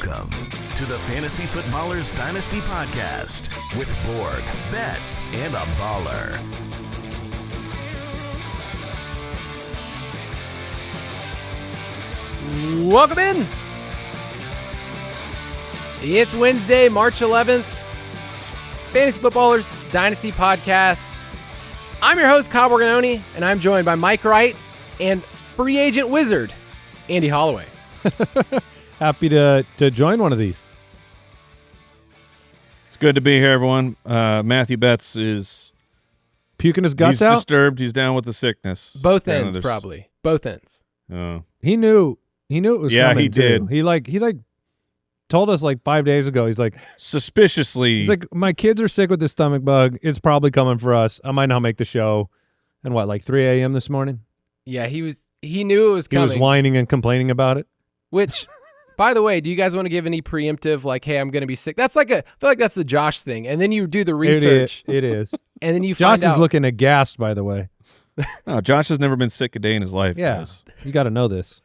Welcome to the Fantasy Footballers Dynasty Podcast with Borg, Betz, and a baller. Welcome in. It's Wednesday, March 11th. Fantasy Footballers Dynasty Podcast. I'm your host, Kyle Borganoni, and I'm joined by Mike Wright and free agent wizard, Andy Holloway. Happy to join one of these. It's good to be here, everyone. Matthew Betz is puking his guts out. He's disturbed. He's down with the sickness. Both ends, probably. Both ends. He knew it was coming. He did. He told us like 5 days ago. He's like, suspiciously. He's like, my kids are sick with this stomach bug. It's probably coming for us. I might not make the show. And what, like 3 a.m. this morning? Yeah, he knew it was coming. He was whining and complaining about it. Which, by the way, do you guys want to give any preemptive, like, hey, I'm going to be sick? That's like I feel like that's the Josh thing. And then you do the research. It is. And then you Josh find out. is looking aghast, by the way. No, Josh has never been sick a day in his life. Yeah, guys. you got to know this.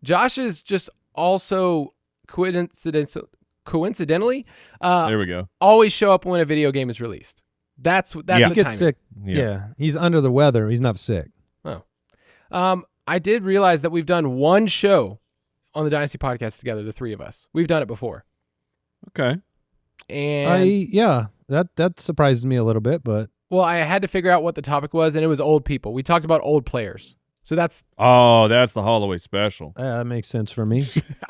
Josh is just also coincidentally, there we go. always show up when a video game is released. That's He the gets timing. sick. Yeah, he's under the weather. He's not sick. Oh. I did realize that we've done one show on the Dynasty Podcast together, the three of us. We've done it before. Okay. And that surprised me a little bit, but well, I had to figure out what the topic was, and it was old people. We talked about old players. So that's the Holloway special. that makes sense for me.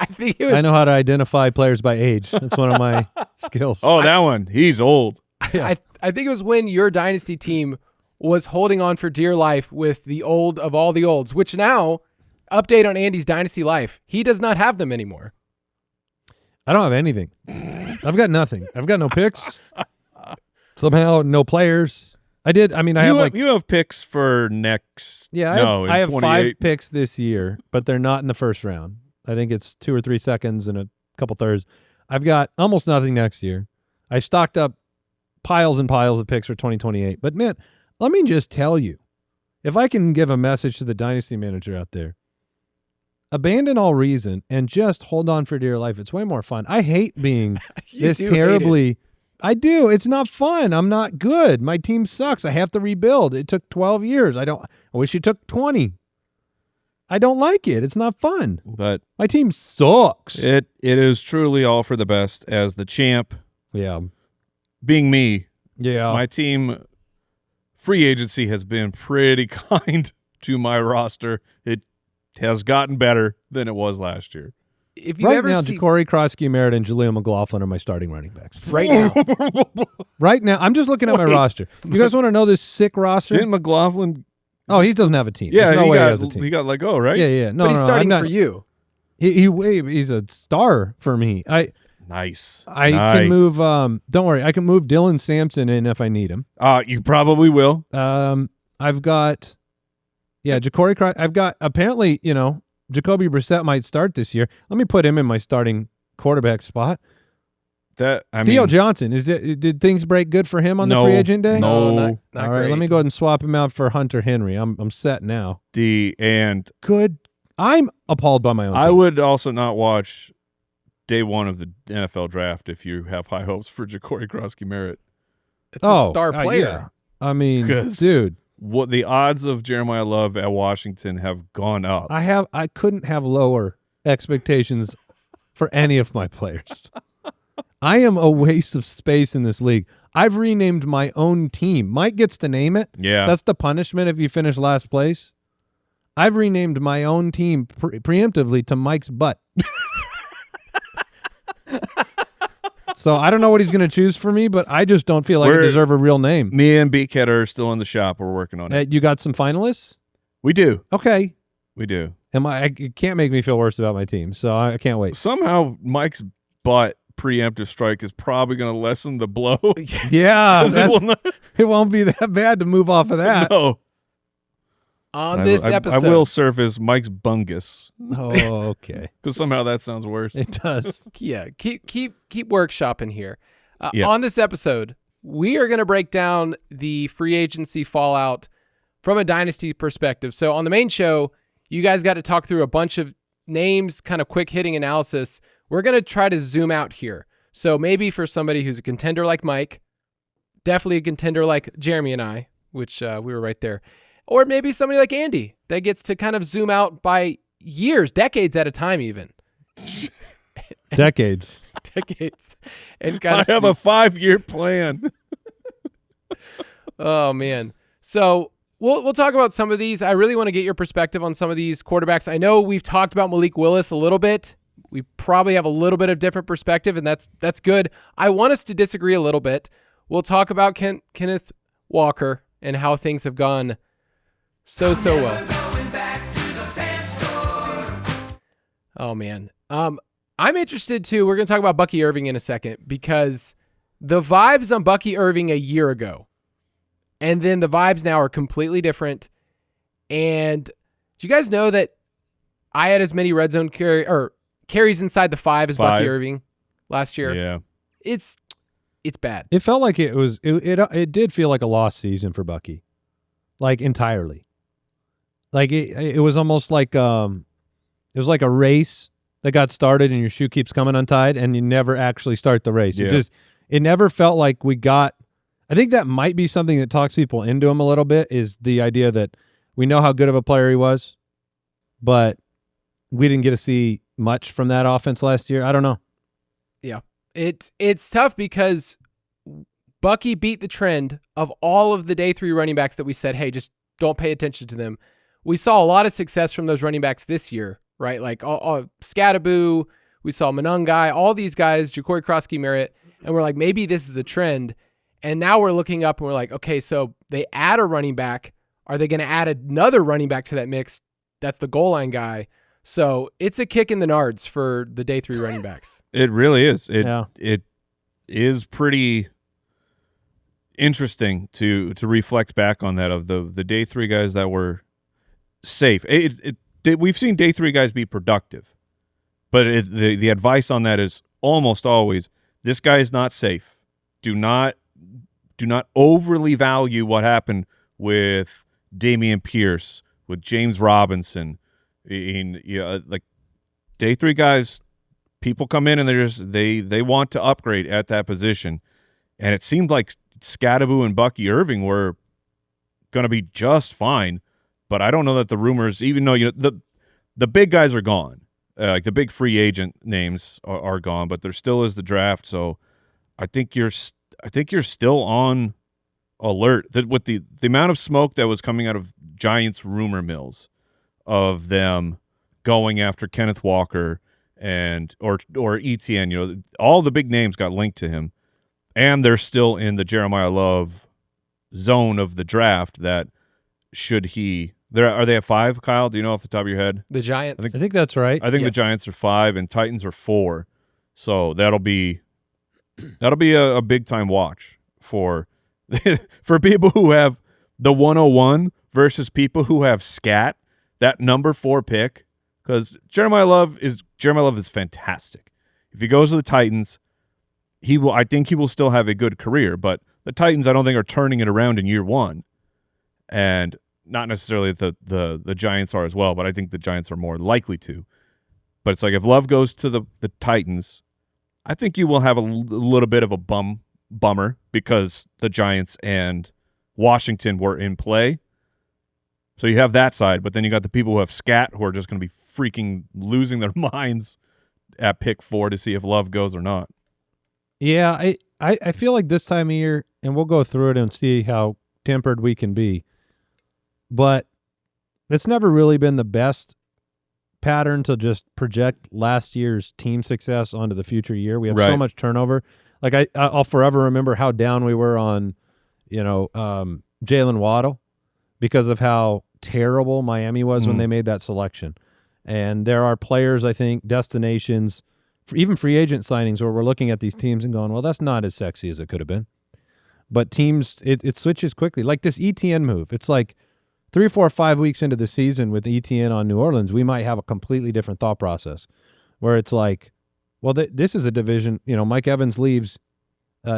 I think it was I know how to identify players by age. That's one of my skills. Oh, that one. He's old. Yeah. I think it was when your Dynasty team was holding on for dear life with the old of all the olds, which now, update on Andy's Dynasty life, he does not have them anymore. I don't have anything. I've got nothing. I've got no picks. Somehow, no players. I have picks for next. Yeah, I have 5 picks this year, but they're not in the first round. I think it's 2 or 3 seconds and a couple thirds. I've got almost nothing next year. I stocked up piles and piles of picks for 2028. But man, let me just tell you, if I can give a message to the Dynasty manager out there, abandon all reason and just hold on for dear life. It's way more fun. I hate being this terribly. I do. It's not fun. I'm not good. My team sucks. I have to rebuild. It took 12 years. I wish it took 20. I don't like it. It's not fun. But my team sucks. It is truly all for the best as the champ. Yeah. Being me. Yeah. My team free agency has been pretty kind to my roster. It has gotten better than it was last year. If you right ever now, see Ja'Cory Krosky, Merritt, and Gilliam McLaughlin are my starting running backs. right now, Right now, I'm just looking at my roster. You guys want to know this sick roster? Didn't McLaughlin? Oh, he doesn't have a team. Yeah, There's no he way he has a team. He got let go, right? Yeah. No, but he's starting I'm not, for you. He's a star for me. Nice. I can move. Don't worry, I can move Dylan Sampson in if I need him. You probably will. I've got, Ja'Cory Krosky. I've got apparently, Jacoby Brissett might start this year. Let me put him in my starting quarterback spot. Theo Johnson, did things break good for him on the free agent day? No, not All right, great. let me go ahead and swap him out for Hunter Henry. I'm set now. Good. I'm appalled by my own team. I would also not watch day one of the NFL draft if you have high hopes for Ja'Cory Krosky Merritt. It's a star player. Yeah. I mean, 'Cause dude. What the odds of Jeremiah Love at Washington have gone up. I couldn't have lower expectations for any of my players. I am a waste of space in this league. I've renamed my own team. Mike gets to name it. Yeah. That's the punishment if you finish last place. I've renamed my own team preemptively to Mike's butt. So I don't know what he's going to choose for me, but I just don't feel like I deserve a real name. Me and Beaket are still in the shop. We're working on it. You got some finalists? We do. Okay. We do. It can't make me feel worse about my team, so I can't wait. Somehow Mike's butt preemptive strike is probably going to lessen the blow. Yeah. It It won't be that bad to move off of that. No. On this episode, I will surface Mike's bungus. Oh, okay. Because somehow that sounds worse. It does. Yeah, keep workshopping here. Yeah. On this episode, we are going to break down the free agency fallout from a Dynasty perspective. So on the main show, you guys got to talk through a bunch of names, kind of quick hitting analysis. we're going to try to zoom out here. So maybe for somebody who's a contender like Mike, definitely a contender like Jeremy and I, which we were right there, or maybe somebody like Andy that gets to kind of zoom out by years, decades at a time even. Decades. And kind of I have a 5-year plan. Oh, man. So we'll talk about some of these. I really want to get your perspective on some of these quarterbacks. I know we've talked about Malik Willis a little bit. We probably have a little bit of different perspective, and that's good. I want us to disagree a little bit. We'll talk about Kenneth Walker and how things have gone so well. Oh, man. I'm interested, too. We're going to talk about Bucky Irving in a second because the vibes on Bucky Irving a year ago and then the vibes now are completely different. And do you guys know that I had as many red zone carries inside the 5 as Bucky Irving last year? Yeah. It's bad. It felt like it did feel like a lost season for Bucky. Like entirely. Like it was almost like it was like a race that got started and your shoe keeps coming untied and you never actually start the race. Yeah. It never felt like we got. I think that might be something that talks people into him a little bit, is the idea that we know how good of a player he was, but we didn't get to see much from that offense last year. I don't know. Yeah. It's tough because Bucky beat the trend of all of the day 3 running backs that we said, hey, just don't pay attention to them. We saw a lot of success from those running backs this year, right? Like Scattaboo, we saw Monungai, all these guys, Ja'Cory Krosky-Merritt, and we're like, maybe this is a trend. And now we're looking up and we're like, okay, so they add a running back. Are they going to add another running back to that mix? That's the goal line guy. So it's a kick in the nards for the day 3 running backs. It really is. Yeah. It is pretty interesting to reflect back on that, of the day 3 guys that were safe. We've seen day 3 guys be productive, but the advice on that is almost always, this guy is not safe. Do not overly value what happened with Dameon Pierce, with James Robinson. Like day 3 guys, people come in and they want to upgrade at that position, and it seemed like Scattaboo and Bucky Irving were going to be just fine. But I don't know that the rumors, even though the big guys are gone, like the big free agent names are gone, but there still is the draft. So I think you're still on alert that with the amount of smoke that was coming out of Giants rumor mills of them going after Kenneth Walker and or ETN, all the big names got linked to him, and they're still in the Jeremiah Love zone of the draft. That should he. Are they at 5, Kyle? Do you know off the top of your head? The Giants. I think that's right. I think Yes. the Giants are 5 and Titans are 4. So that'll be a big time watch for people who have the 101 versus people who have scat, that number 4 pick, because Jeremiah Love is fantastic. If he goes to the Titans, I think he will still have a good career, but the Titans I don't think are turning it around in year 1. And not necessarily the Giants are as well, but I think the Giants are more likely to. But it's like if Love goes to the Titans, I think you will have a little bit of a bummer because the Giants and Washington were in play. So you have that side, but then you got the people who have scat who are just going to be freaking losing their minds at pick 4 to see if Love goes or not. Yeah, I feel like this time of year, and we'll go through it and see how tempered we can be, but it's never really been the best pattern to just project last year's team success onto the future year. We have so much turnover. Like I'll forever remember how down we were on, Jalen Waddle because of how terrible Miami was when they made that selection. And there are players, I think, destinations, even free agent signings where we're looking at these teams and going, well, that's not as sexy as it could have been. But teams, it switches quickly. Like this ETN move, it's like 3, 4, 5 weeks into the season with ETN on New Orleans, we might have a completely different thought process where it's like, well, this is a division. Mike Evans leaves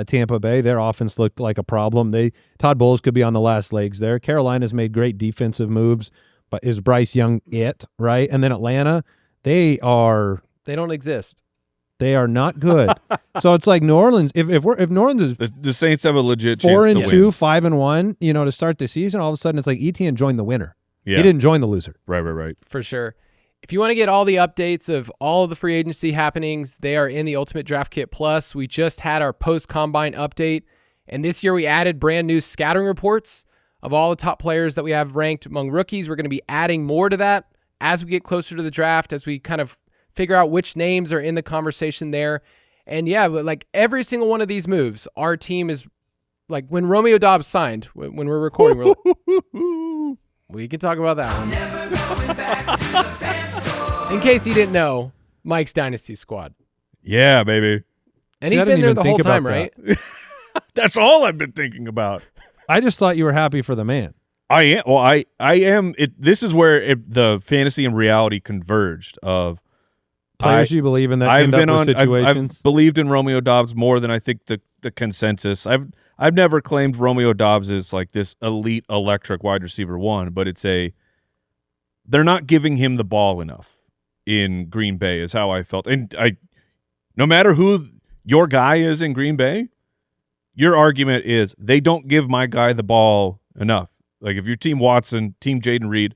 Tampa Bay. Their offense looked like a problem. Todd Bowles could be on the last legs there. Carolina's made great defensive moves, but is Bryce Young it, right? And then Atlanta, they don't exist. They are not good. So it's like New Orleans. If New Orleans is The Saints have a legit 4-2, chance to win. 5-1, to start the season, all of a sudden it's like Etienne joined the winner. Yeah. He didn't join the loser. Right. For sure. If you want to get all the updates of all of the free agency happenings, they are in the Ultimate Draft Kit Plus. We just had our post-combine update, and this year we added brand new scouting reports of all the top players that we have ranked among rookies. We're going to be adding more to that as we get closer to the draft, as we kind of figure out which names are in the conversation there. And yeah, like every single one of these moves, our team is like when Romeo Dobbs signed, when we're recording, we're like, we can talk about that one. In case you didn't know, Mike's Dynasty squad. Yeah, baby. And he's been there the whole time, right? That's all I've been thinking about. I just thought you were happy for the man. I am. Well, I am. This is where the fantasy and reality converged. Of players you believe in that I've end been up on. with situations. I've believed in Romeo Dobbs more than I think the consensus. I've never claimed Romeo Dobbs is like this elite electric wide receiver one, but they're not giving him the ball enough in Green Bay is how I felt. And no matter who your guy is in Green Bay, your argument is they don't give my guy the ball enough. Like if your team Watson, team Jaden Reed,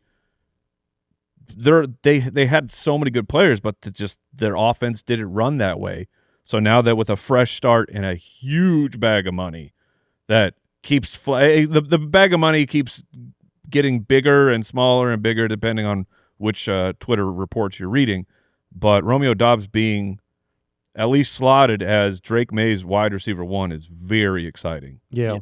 they had so many good players, but their offense didn't run that way. So now that with a fresh start and a huge bag of money that keeps the bag of money keeps getting bigger and smaller and bigger depending on which Twitter reports you're reading. But Romeo Dobbs being at least slotted as Drake May's wide receiver one is very exciting. Yeah.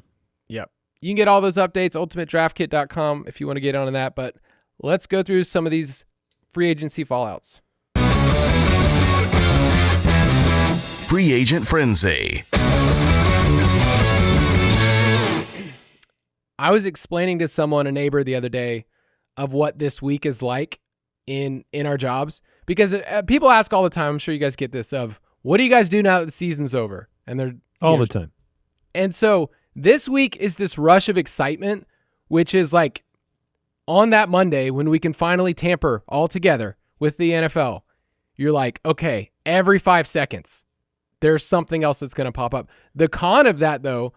Yep. You can get all those updates, ultimatedraftkit.com, if you want to get on that. But let's go through some of these free agency fallouts. Free agent frenzy. I was explaining to someone, a neighbor, the other day of what this week is like in our jobs. Because people ask all the time, I'm sure you guys get this, of what do you guys do now that the season's over? And they're all the time. And so this week is this rush of excitement, which is like on that Monday when we can finally tamper all together with the NFL. You're like, okay, every 5 seconds, there's something else that's going to pop up. The con of that, though,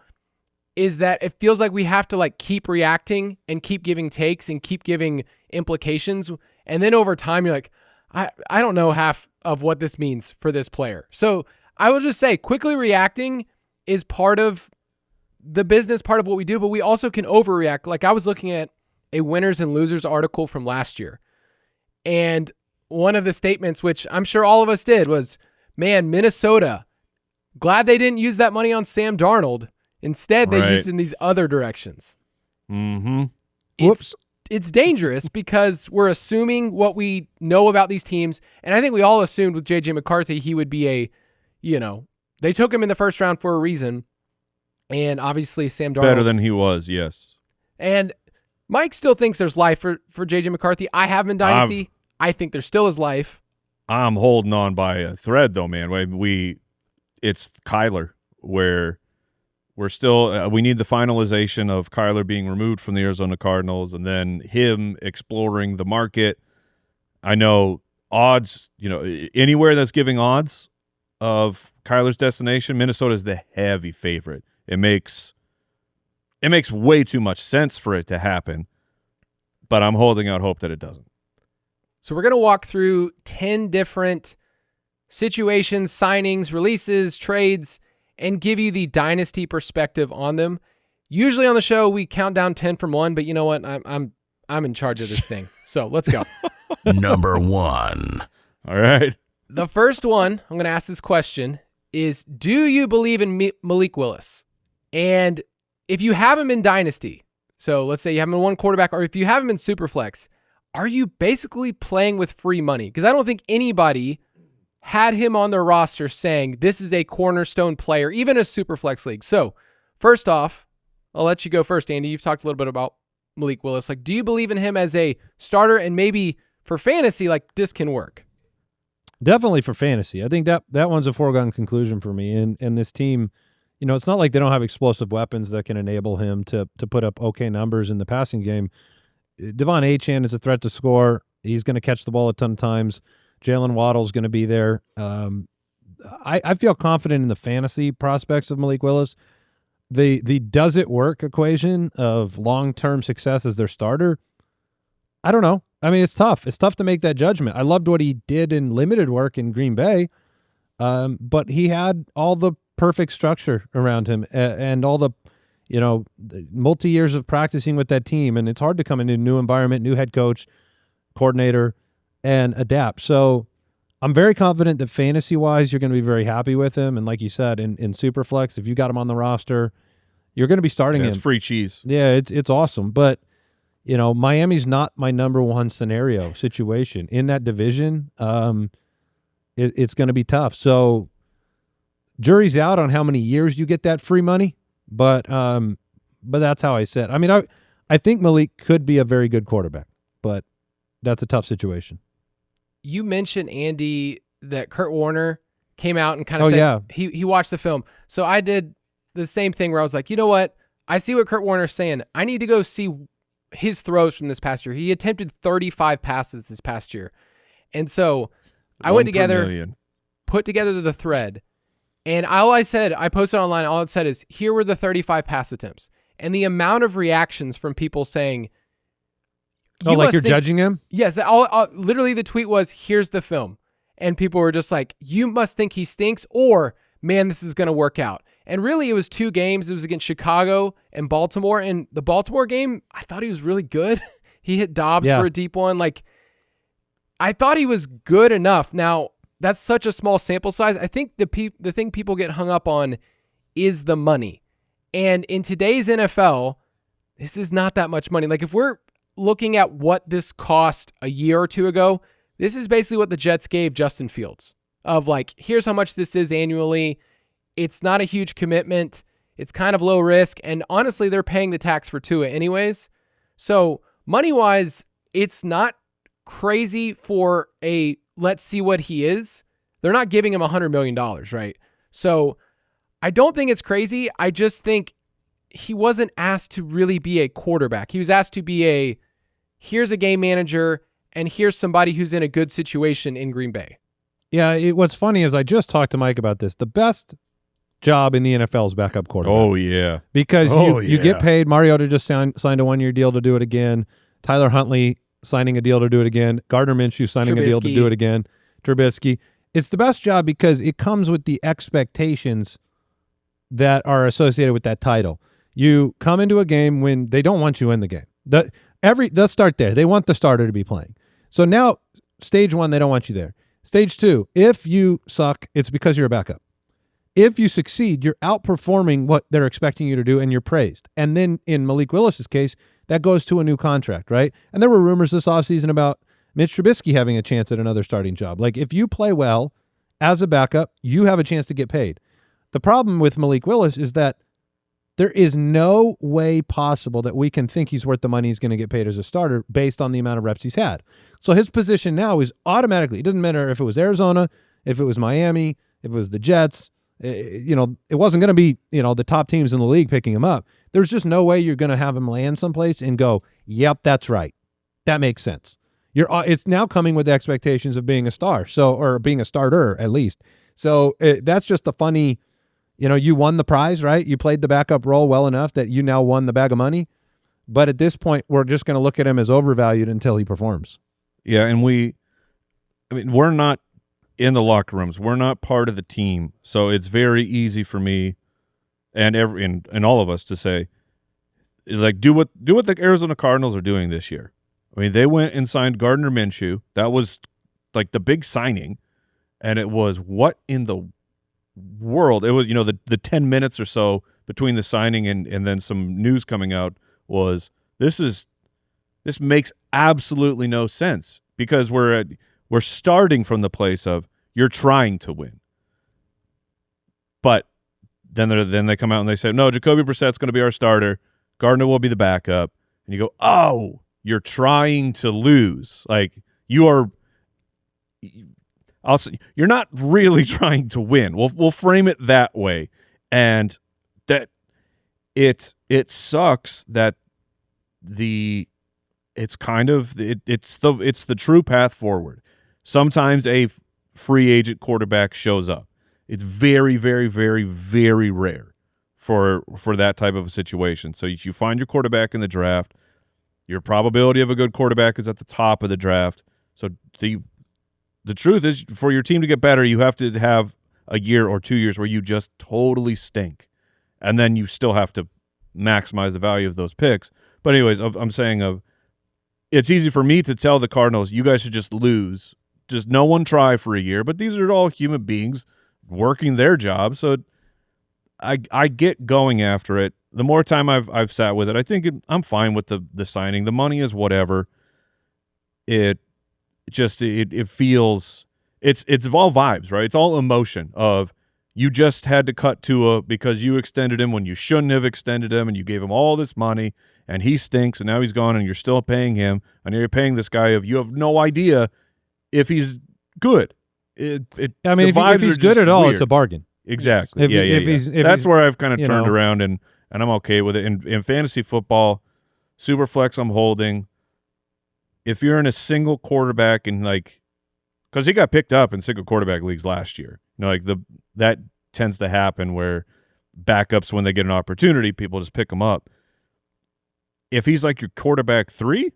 is that it feels like we have to like keep reacting and keep giving takes and keep giving implications. And then over time, you're like, I don't know half of what this means for this player. So I will just say quickly reacting is part of the business, part of what we do, but we also can overreact. Like I was looking at a winners and losers article from last year. And one of the statements, which I'm sure all of us did, was, man, Minnesota, glad they didn't use that money on Sam Darnold. Instead, they used it in these other directions. Mm-hmm. Whoops. It's dangerous because we're assuming what we know about these teams. And I think we all assumed with J.J. McCarthy, he would be they took him in the first round for a reason. And obviously Sam Darnold. Better than he was, yes. And Mike still thinks there's life for J.J. McCarthy. I have him in Dynasty. I think there still is life. I'm holding on by a thread, though, man. It's Kyler, where we're still we need the finalization of Kyler being removed from the Arizona Cardinals and then him exploring the market. I know odds, anywhere that's giving odds of Kyler's destination, Minnesota is the heavy favorite. It makes way too much sense for it to happen, but I'm holding out hope that it doesn't. So we're going to walk through 10 different situations, signings, releases, trades, and give you the Dynasty perspective on them. Usually on the show, we count down 10 from 1, but you know what? I'm in charge of this thing. So let's go. Number 1. All right. The first one, I'm going to ask this question, is do you believe in Malik Willis? And if you have him in Dynasty, so let's say you have him in one quarterback, or if you have him in Superflex, are you basically playing with free money? Because I don't think anybody had him on their roster saying this is a cornerstone player, even a Superflex league. So first off, I'll let you go first, Andy. You've talked a little bit about Malik Willis. Like, do you believe in him as a starter and maybe for fantasy, like this can work? Definitely for fantasy. I think that one's a foregone conclusion for me. And this team, it's not like they don't have explosive weapons that can enable him to put up okay numbers in the passing game. Devon Achane is a threat to score. He's going to catch the ball a ton of times. Jalen Waddle's going to be there. I feel confident in the fantasy prospects of Malik Willis. The does it work equation of long-term success as their starter, I don't know. I mean, it's tough. It's tough to make that judgment. I loved what he did in limited work in Green Bay, but he had all the perfect structure around him and all the multi-years of practicing with that team, and it's hard to come into a new environment, new head coach, coordinator, and adapt. So I'm very confident that fantasy-wise, you're going to be very happy with him. And like you said, in Superflex, if you got him on the roster, you're going to be starting him. It's free cheese. Yeah, it's awesome. But, Miami's not my number one scenario situation. In that division, it's going to be tough. So jury's out on how many years you get that free money. But that's how I said. I mean, I think Malik could be a very good quarterback, but that's a tough situation. You mentioned, Andy, that Kurt Warner came out and kind of said he watched the film. So I did the same thing where I was like, you know what? I see what Kurt Warner's saying. I need to go see his throws from this past year. He attempted 35 passes this past year. And so I went together, put together the thread. And all I said, I posted online, all it said is, here were the 35 pass attempts. And the amount of reactions from people saying, you're judging him? Yes. Literally the tweet was, here's the film. And people were just like, you must think he stinks, or, man, this is going to work out. And really, it was 2 games. It was against Chicago and Baltimore. And the Baltimore game, I thought he was really good. He hit Dobbs for a deep one. Like, I thought he was good enough. Now, that's such a small sample size. I think the thing people get hung up on is the money. And in today's NFL, this is not that much money. Like, if we're looking at what this cost a year or two ago, this is basically what the Jets gave Justin Fields, of like, here's how much this is annually. It's not a huge commitment. It's kind of low risk. And honestly, they're paying the tax for Tua anyways. So money-wise, it's not crazy for a let's see what he is. They're not giving him $100 million, right? So I don't think it's crazy. I just think he wasn't asked to really be a quarterback. He was asked to be here's a game manager, and here's somebody who's in a good situation in Green Bay. Yeah, what's funny is I just talked to Mike about this. The best job in the NFL is backup quarterback. Oh, yeah. Because you get paid. Mariota just signed a 1-year deal to do it again. Tyler Huntley signing a deal to do it again. Gardner Minshew signing a deal to do it again. Trubisky. It's the best job because it comes with the expectations that are associated with that title. You come into a game when they don't want you in the game. Let's start there. They want the starter to be playing. So now, stage 1, they don't want you there. Stage 2, if you suck, it's because you're a backup. If you succeed, you're outperforming what they're expecting you to do, and you're praised. And then in Malik Willis's case, that goes to a new contract, right? And there were rumors this offseason about Mitch Trubisky having a chance at another starting job. Like, if you play well as a backup, you have a chance to get paid. The problem with Malik Willis is that there is no way possible that we can think he's worth the money he's going to get paid as a starter based on the amount of reps he's had. So his position now is automatically, it doesn't matter if it was Arizona, if it was Miami, if it was the Jets, it wasn't going to be, the top teams in the league picking him up. There's just no way you're going to have him land someplace and go, yep, that's right. That makes sense. It's now coming with the expectations of being a star, or being a starter at least. So that's just a funny, you won the prize, right? You played the backup role well enough that you now won the bag of money. But at this point, we're just going to look at him as overvalued until he performs. Yeah, and we're not in the locker rooms. We're not part of the team. So it's very easy for me and all of us to say, like, do what the Arizona Cardinals are doing this year. I mean, they went and signed Gardner Minshew. That was like the big signing. And it was what in the world? It was, the 10 minutes or so between the signing and then some news coming out was this makes absolutely no sense, because we're starting from the place of you're trying to win. But then they come out and they say, no, Jacoby Brissett's going to be our starter. Gardner will be the backup. And you go, oh, you're trying to lose. Like, you're not really trying to win. We'll frame it that way. And that it sucks that it's the true path forward. Sometimes a free agent quarterback shows up. It's very, very, very, very rare for that type of a situation. So you find your quarterback in the draft. Your probability of a good quarterback is at the top of the draft. So the truth is, for your team to get better, you have to have a year or 2 years where you just totally stink. And then you still have to maximize the value of those picks. But anyways, I'm saying it's easy for me to tell the Cardinals, you guys should just lose. Just no one try for a year. But these are all human beings working their job. So I get going after it. The more time I've sat with it, I think I'm fine with the signing. The money is whatever. It feels it's all vibes, right? It's all emotion of you just had to cut Tua because you extended him when you shouldn't have extended him, and you gave him all this money, and he stinks, and now he's gone, and you're still paying him, and you're paying this guy of you have no idea if he's good. If he's good at all, weird. It's a bargain. Exactly. That's where I've kind of turned around, and I'm okay with it. In fantasy football, Superflex I'm holding. If you're in a single quarterback and because he got picked up in single quarterback leagues last year, that tends to happen where backups, when they get an opportunity, people just pick them up. If he's like your quarterback 3,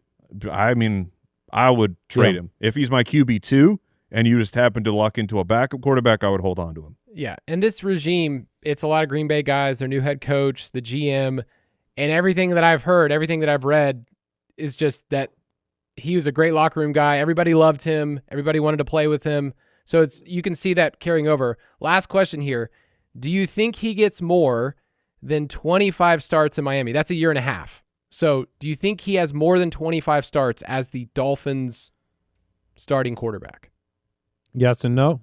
I would trade him. If he's my QB 2 and you just happen to luck into a backup quarterback, I would hold on to him. Yeah, and this regime, it's a lot of Green Bay guys, their new head coach, the GM, and everything that I've heard, everything that I've read is just that he was a great locker room guy. Everybody loved him. Everybody wanted to play with him. So you can see that carrying over. Last question here. Do you think he gets more than 25 starts in Miami? That's a year and a half. So do you think he has more than 25 starts as the Dolphins starting quarterback? Yes and no.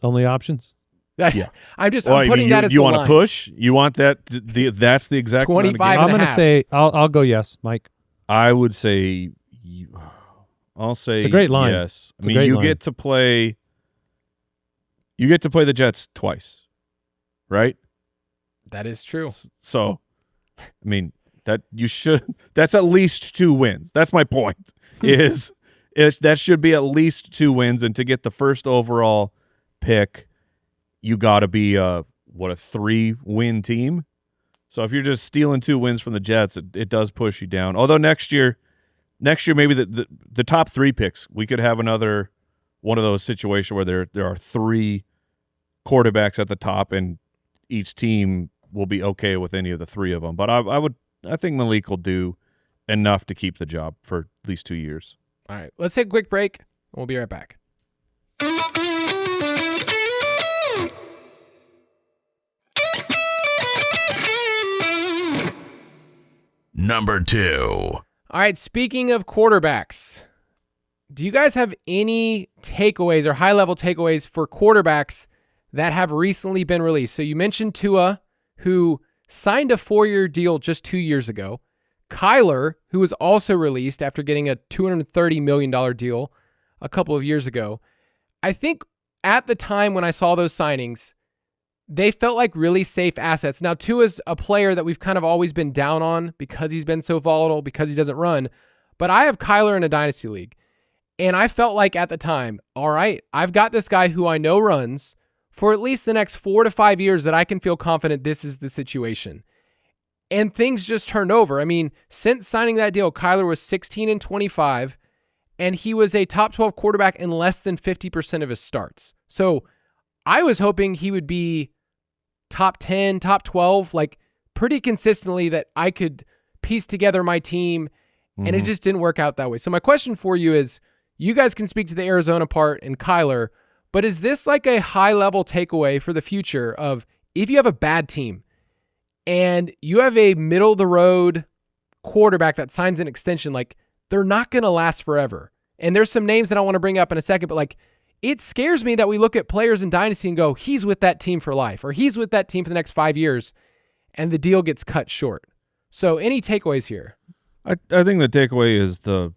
Only options. Yeah. I'm putting that as you the want line. to push? You want that? That's the exact 25 I'm and a going to half. say I'll go yes, Mike. I would say I'll say it's a great line. Yes. You get to play the Jets twice, right? That is true. So, that you should. That's at least 2 wins. That's my point. That should be at least 2 wins, and to get the first overall pick, you got to be a 3-win team. So if you're just stealing 2 wins from the Jets, it does push you down. Although next year maybe the top 3 picks, we could have another one of those situations where there are 3 quarterbacks at the top, and each team will be okay with any of the 3 of them. But I think Malik will do enough to keep the job for at least 2 years. All right, let's take a quick break, and we'll be right back. Number 2. All right, speaking of quarterbacks, do you guys have any takeaways or high-level takeaways for quarterbacks that have recently been released? So you mentioned Tua, who signed a 4-year deal just 2 years ago. Kyler, who was also released after getting a $230 million deal a couple of years ago. I think at the time when I saw those signings, they felt like really safe assets. Now, Tua's a player that we've kind of always been down on because he's been so volatile, because he doesn't run. But I have Kyler in a Dynasty league. And I felt like at the time, all right, I've got this guy who I know runs for at least the next 4 to 5 years that I can feel confident this is the situation. And things just turned over. Since signing that deal, Kyler was 16-25, and he was a top 12 quarterback in less than 50% of his starts. So I was hoping he would be top 10, top 12, pretty consistently, that I could piece together my team, and it just didn't work out that way. So my question for you is, you guys can speak to the Arizona part and Kyler, but is this like a high-level takeaway for the future of if you have a bad team and you have a middle-of-the-road quarterback that signs an extension, they're not going to last forever? And there's some names that I want to bring up in a second, but it scares me that we look at players in Dynasty and go, he's with that team for life, or he's with that team for the next 5 years, and the deal gets cut short. So any takeaways here? I think the takeaway is the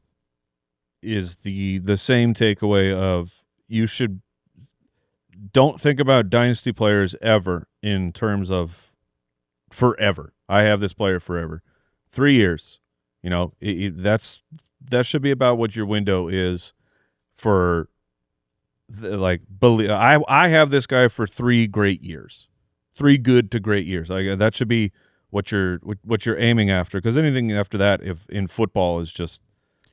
same takeaway of don't think about Dynasty players ever in terms of forever. I have this player forever. 3 years. That should be about what your window is for I have this guy for 3 great years, 3 good to great years. Like that should be what you're aiming after, because anything after that, if in football, is just,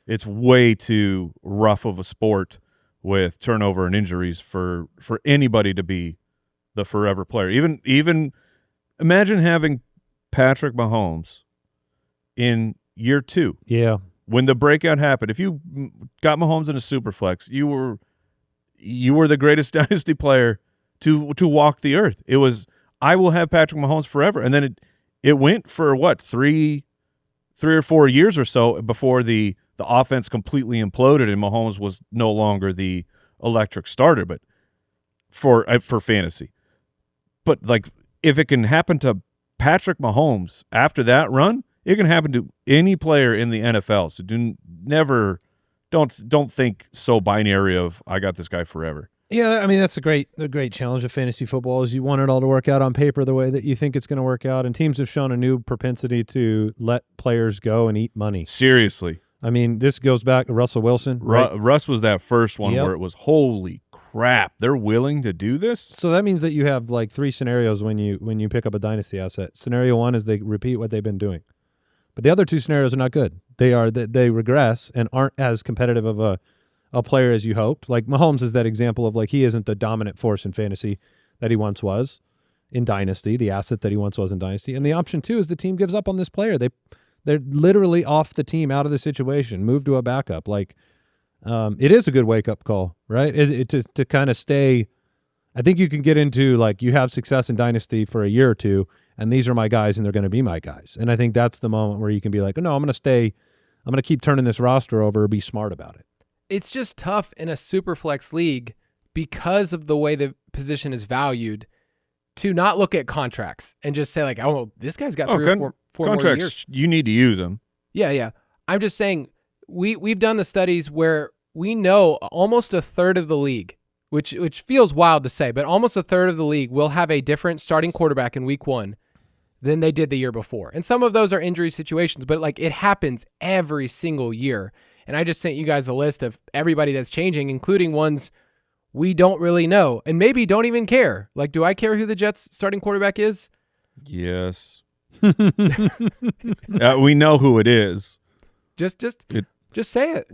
it's way too rough of a sport with turnover and injuries for anybody to be the forever player. Even imagine having Patrick Mahomes in year 2. Yeah. When the breakout happened, if you got Mahomes in a super flex, you were the greatest dynasty player to walk the earth. It was, I will have Patrick Mahomes forever. And then it went for what, 3 or 4 years or so before the offense completely imploded and Mahomes was no longer the electric starter, but for fantasy. But like, if it can happen to Patrick Mahomes after that run, it can happen to any player in the NFL. So don't think so binary of, I got this guy forever. Yeah, I mean, that's a great challenge of fantasy football, is you want it all to work out on paper the way that you think it's going to work out, and teams have shown a new propensity to let players go and eat money. Seriously. I mean, this goes back to Russell Wilson. Right? Russ was that first one where it was, holy crap, they're willing to do this? So that means that you have like 3 scenarios when you pick up a dynasty asset. Scenario 1 is they repeat what they've been doing. But the other 2 scenarios are not good. They regress and aren't as competitive of a player as you hoped. Like Mahomes is that example of, like, he isn't the dominant force in fantasy that he once was in Dynasty, the asset that he once was in Dynasty. And the option 2 is the team gives up on this player. They're literally off the team, out of the situation, move to a backup. Like, it is a good wake-up call, right? To kind of stay. I think you can get into, like, you have success in Dynasty for a year or 2, and these are my guys, and they're going to be my guys. And I think that's the moment where you can be like, oh, no, I'm going to keep turning this roster over, be smart about it. It's just tough in a super flex league because of the way the position is valued to not look at contracts and just say, like, oh, well, this guy's got 3 or 4 contracts, more years. You need to use them. Yeah. I'm just saying we've done the studies where we know almost a third of the league, which feels wild to say, but almost a third of the league will have a different starting quarterback in week 1 than they did the year before. And some of those are injury situations, but like, it happens every single year. And I just sent you guys a list of everybody that's changing, including ones we don't really know and maybe don't even care. Like, do I care who the Jets starting quarterback is? Yes. We know who it is. Just say it.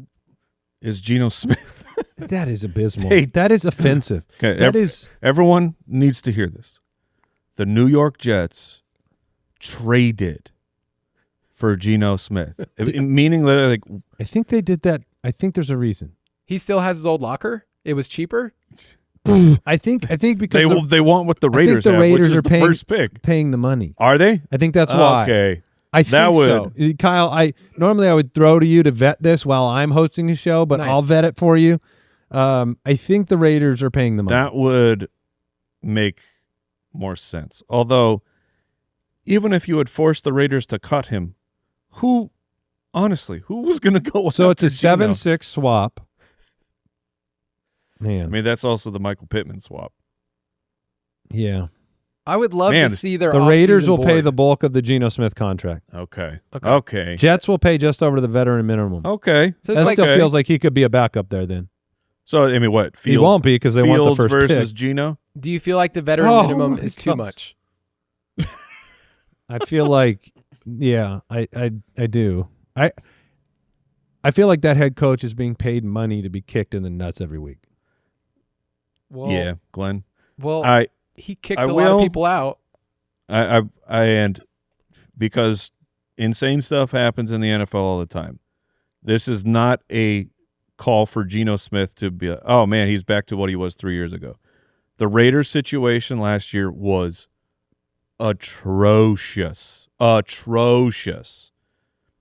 Is Geno Smith. That is abysmal. Hey, that is offensive. Okay, everyone needs to hear this. The New York Jets traded for Geno Smith, meaning that, like, I think they did that. I think there's a reason. He still has his old locker. It was cheaper. I think because they want what the Raiders have, which is the first pick, paying the money. Are they? I think that's why. Okay, I think so. Kyle, I would throw to you to vet this while I'm hosting a show, but nice. I'll vet it for you. I think the Raiders are paying the money. That would make more sense. Although, even if you had forced the Raiders to cut him, who was going to go? So it's a 7-6 swap. Man, I mean, that's also the Michael Pittman swap. Yeah, I would love to see the Raiders will board. pay the bulk of the Geno Smith contract. Okay. Jets will pay just over the veteran minimum. Okay, so that still feels like he could be a backup there. Then, so I mean, what? He won't be because they want the first versus pick. Geno. Do you feel like the veteran minimum is too much? I feel like, yeah, I do. I feel like that head coach is being paid money to be kicked in the nuts every week. Well, yeah, Glenn. Well, he kicked a lot of people out. And because insane stuff happens in the NFL all the time. This is not a call for Geno Smith to be, oh man, he's back to what he was 3 years ago. The Raiders situation last year was atrocious. A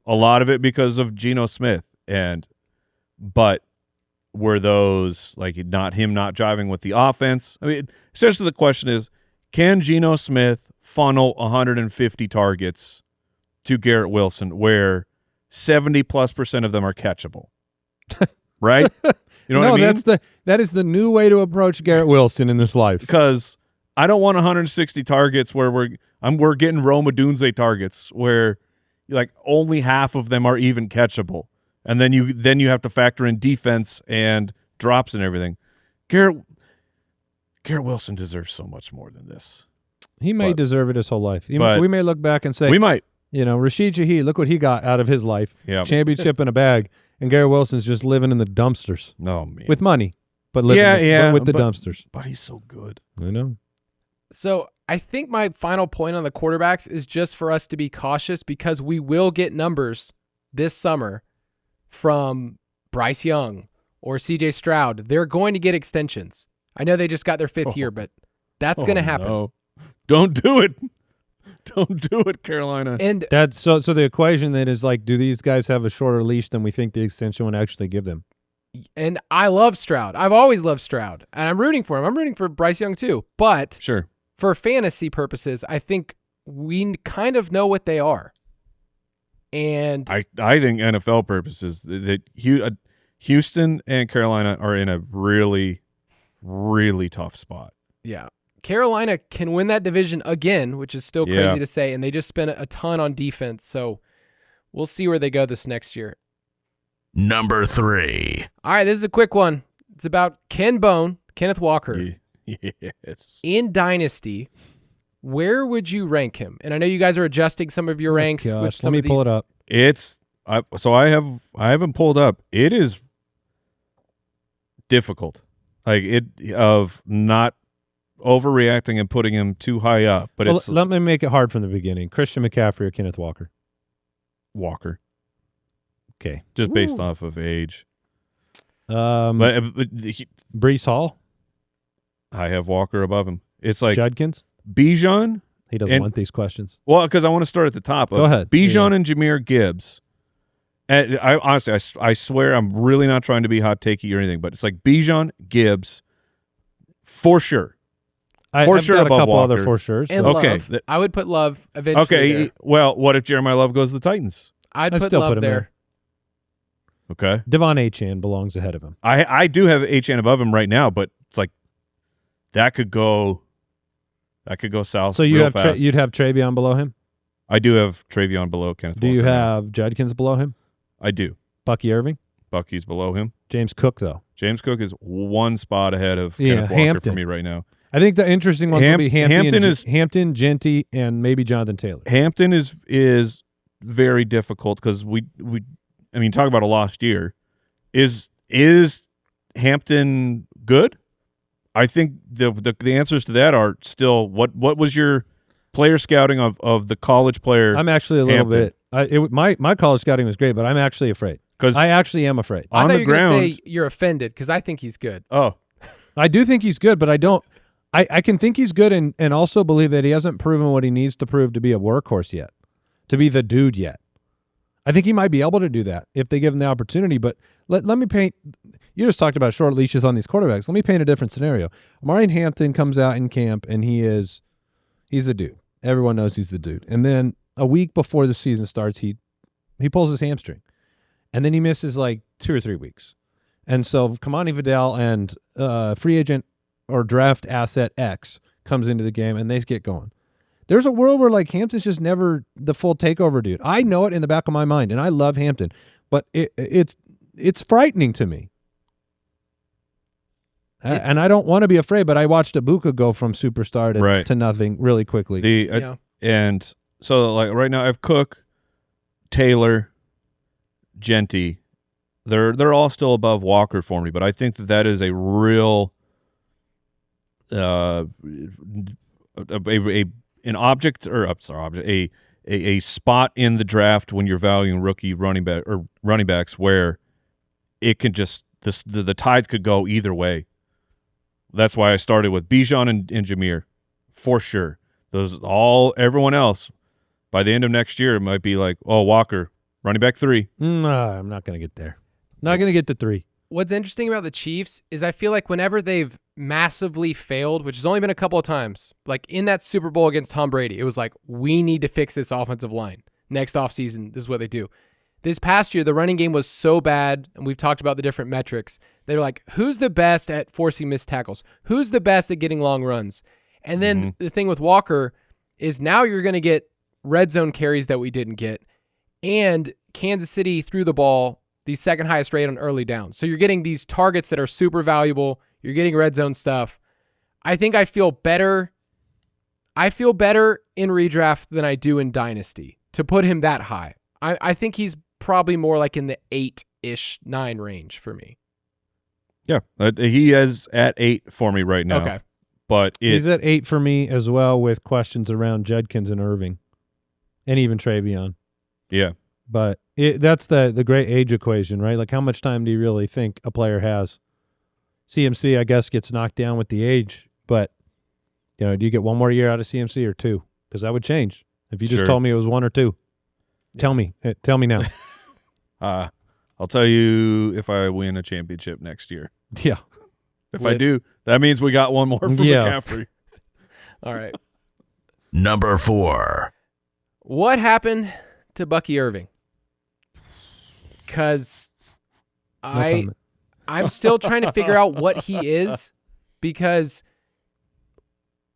lot of it because of Geno Smith, but were those like not jiving with the offense? I mean, essentially the question is, can Geno Smith funnel 150 targets to Garrett Wilson where 70+% of them are catchable? Right? You know what I mean? That is the new way to approach Garrett Wilson in this life. Because I don't want 160 targets where we're getting Rome Odunze targets where like only half of them are even catchable. And then you have to factor in defense and drops and everything. Garrett Wilson deserves so much more than this. He may deserve it his whole life. We may look back and say, we might. Rashid Shaheed, look what he got out of his life. Yeah. Championship in a bag. And Garrett Wilson's just living in the dumpsters. Oh, man. With money. But living with the dumpsters. But he's so good. I know. So I think my final point on the quarterbacks is just for us to be cautious because we will get numbers this summer from Bryce Young or CJ Stroud. They're going to get extensions. I know they just got their 5th year, but that's going to happen. No. Don't do it. Don't do it, Carolina. And that's so the equation then is like, do these guys have a shorter leash than we think the extension would actually give them? And I love Stroud. I've always loved Stroud. And I'm rooting for him. I'm rooting for Bryce Young too. But sure, for fantasy purposes, I think we kind of know what they are. And I think NFL purposes that Houston and Carolina are in a really, really tough spot. Yeah. Carolina can win that division again, which is still crazy to say, and they just spent a ton on defense. So we'll see where they go this next year. Number 3. All right, this is a quick one. It's about Kenneth Walker. Yes. In Dynasty, where would you rank him? And I know you guys are adjusting some of your ranks. With some Let me pull it up. I haven't pulled up. It is difficult. Of not overreacting and putting him too high up. But let me make it hard from the beginning. Christian McCaffrey or Kenneth Walker? Walker. Okay. Just based off of age. Breece Hall? I have Walker above him. It's like Judkins? Bijan. He doesn't want these questions. Well, because I want to start at the top. Go ahead. Bijan and Jahmyr Gibbs. And I swear I'm really not trying to be hot takey or anything, but it's like Bijan, Gibbs, for sure. I've got a couple Walker. other for sures. And Love. I would put Love eventually. Okay, there. well, what if Jeremiah Love goes to the Titans? I'd put still Love put him there. Okay. Devon Achane belongs ahead of him. I do have Achane above him right now, but it's like that could go south. So you'd have Travion below him? I do have Travion below Kenneth Walker. Do you have Judkins below him? I do. Bucky Irving? Bucky's below him. James Cook, though. James Cook is one spot ahead of Kenneth Walker Hampton. for me right now. I think the interesting ones will be Hampton, Genty, and maybe Jonathan Taylor. Hampton is very difficult because we talk about a lost year. Is Hampton good? I think the answers to that are still what was your player scouting of the college player? I'm actually a little bit. My college scouting was great, but I'm actually afraid. Because I actually am afraid. I thought you were going to say you're offended because I think he's good. Oh, I do think he's good, but I don't. I can think he's good and also believe that he hasn't proven what he needs to prove to be a workhorse yet, to be the dude yet. I think he might be able to do that if they give him the opportunity. But let me paint. You just talked about short leashes on these quarterbacks. Let me paint a different scenario. Amari Hampton comes out in camp and he's the dude. Everyone knows he's the dude. And then a week before the season starts, he pulls his hamstring, and then he misses like 2 or 3 weeks. And so Kamani Vidal and free agent or draft asset X comes into the game, and they get going. There's a world where like Hampton's just never the full takeover dude. I know it in the back of my mind, and I love Hampton, but it's frightening to me. And I don't want to be afraid, but I watched Ibuka go from superstar to nothing really quickly. And so like right now I have Cook, Taylor, Genty. They're all still above Walker for me, but I think that is a real a spot in the draft when you're valuing rookie running backs where it can just the tides could go either way. That's why I started with Bijan and Jahmyr for sure. Everyone else by the end of next year might be like, oh, Walker, running back 3. I'm not going to get there. Not going to get to 3. What's interesting about the Chiefs is I feel like whenever they've massively failed, which has only been a couple of times, like in that Super Bowl against Tom Brady, it was like, we need to fix this offensive line. Next offseason, this is what they do. This past year, the running game was so bad, and we've talked about the different metrics. They were like, who's the best at forcing missed tackles? Who's the best at getting long runs? And then the thing with Walker is now you're going to get red zone carries that we didn't get, and Kansas City threw the ball the second highest rate on early downs. So you're getting these targets that are super valuable. You're getting red zone stuff. I think I feel better. I feel better in redraft than I do in Dynasty to put him that high. I think he's probably more like in the 8-ish, 9 range for me. Yeah, he is at 8 for me right now. Okay. But he's at 8 for me as well, with questions around Judkins and Irving and even Travion. Yeah. But that's the great age equation, right? Like, how much time do you really think a player has? CMC, I guess, gets knocked down with the age, but do you get one more year out of CMC or 2? Because that would change. If you just told me it was 1 or 2, tell me now. I'll tell you if I win a championship next year. Yeah. If I do, that means we got one more from McCaffrey. All right. Number 4. What happened to Bucky Irving? Because I'm still trying to figure out what he is, because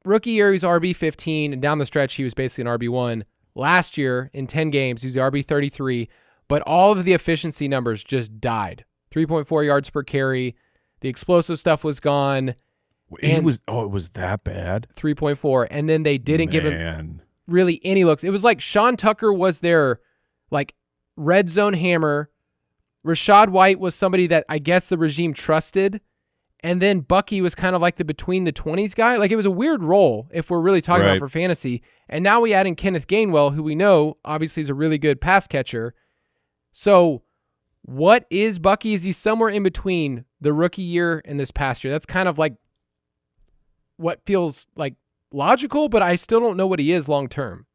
rookie year he was RB15, and down the stretch he was basically an RB1. Last year in 10 games he was the RB33, but all of the efficiency numbers just died. 3.4 yards per carry. The explosive stuff was gone. It was that bad? 3.4, and then they didn't give him really any looks. It was like Sean Tucker was their like red zone hammer. Rashad White was somebody that I guess the regime trusted. And then Bucky was kind of like the between the 20s guy. Like, it was a weird role if we're really talking about for fantasy. And now we add in Kenneth Gainwell, who we know obviously is a really good pass catcher. So what is Bucky? Is he somewhere in between the rookie year and this past year? That's kind of like what feels like logical, but I still don't know what he is long term.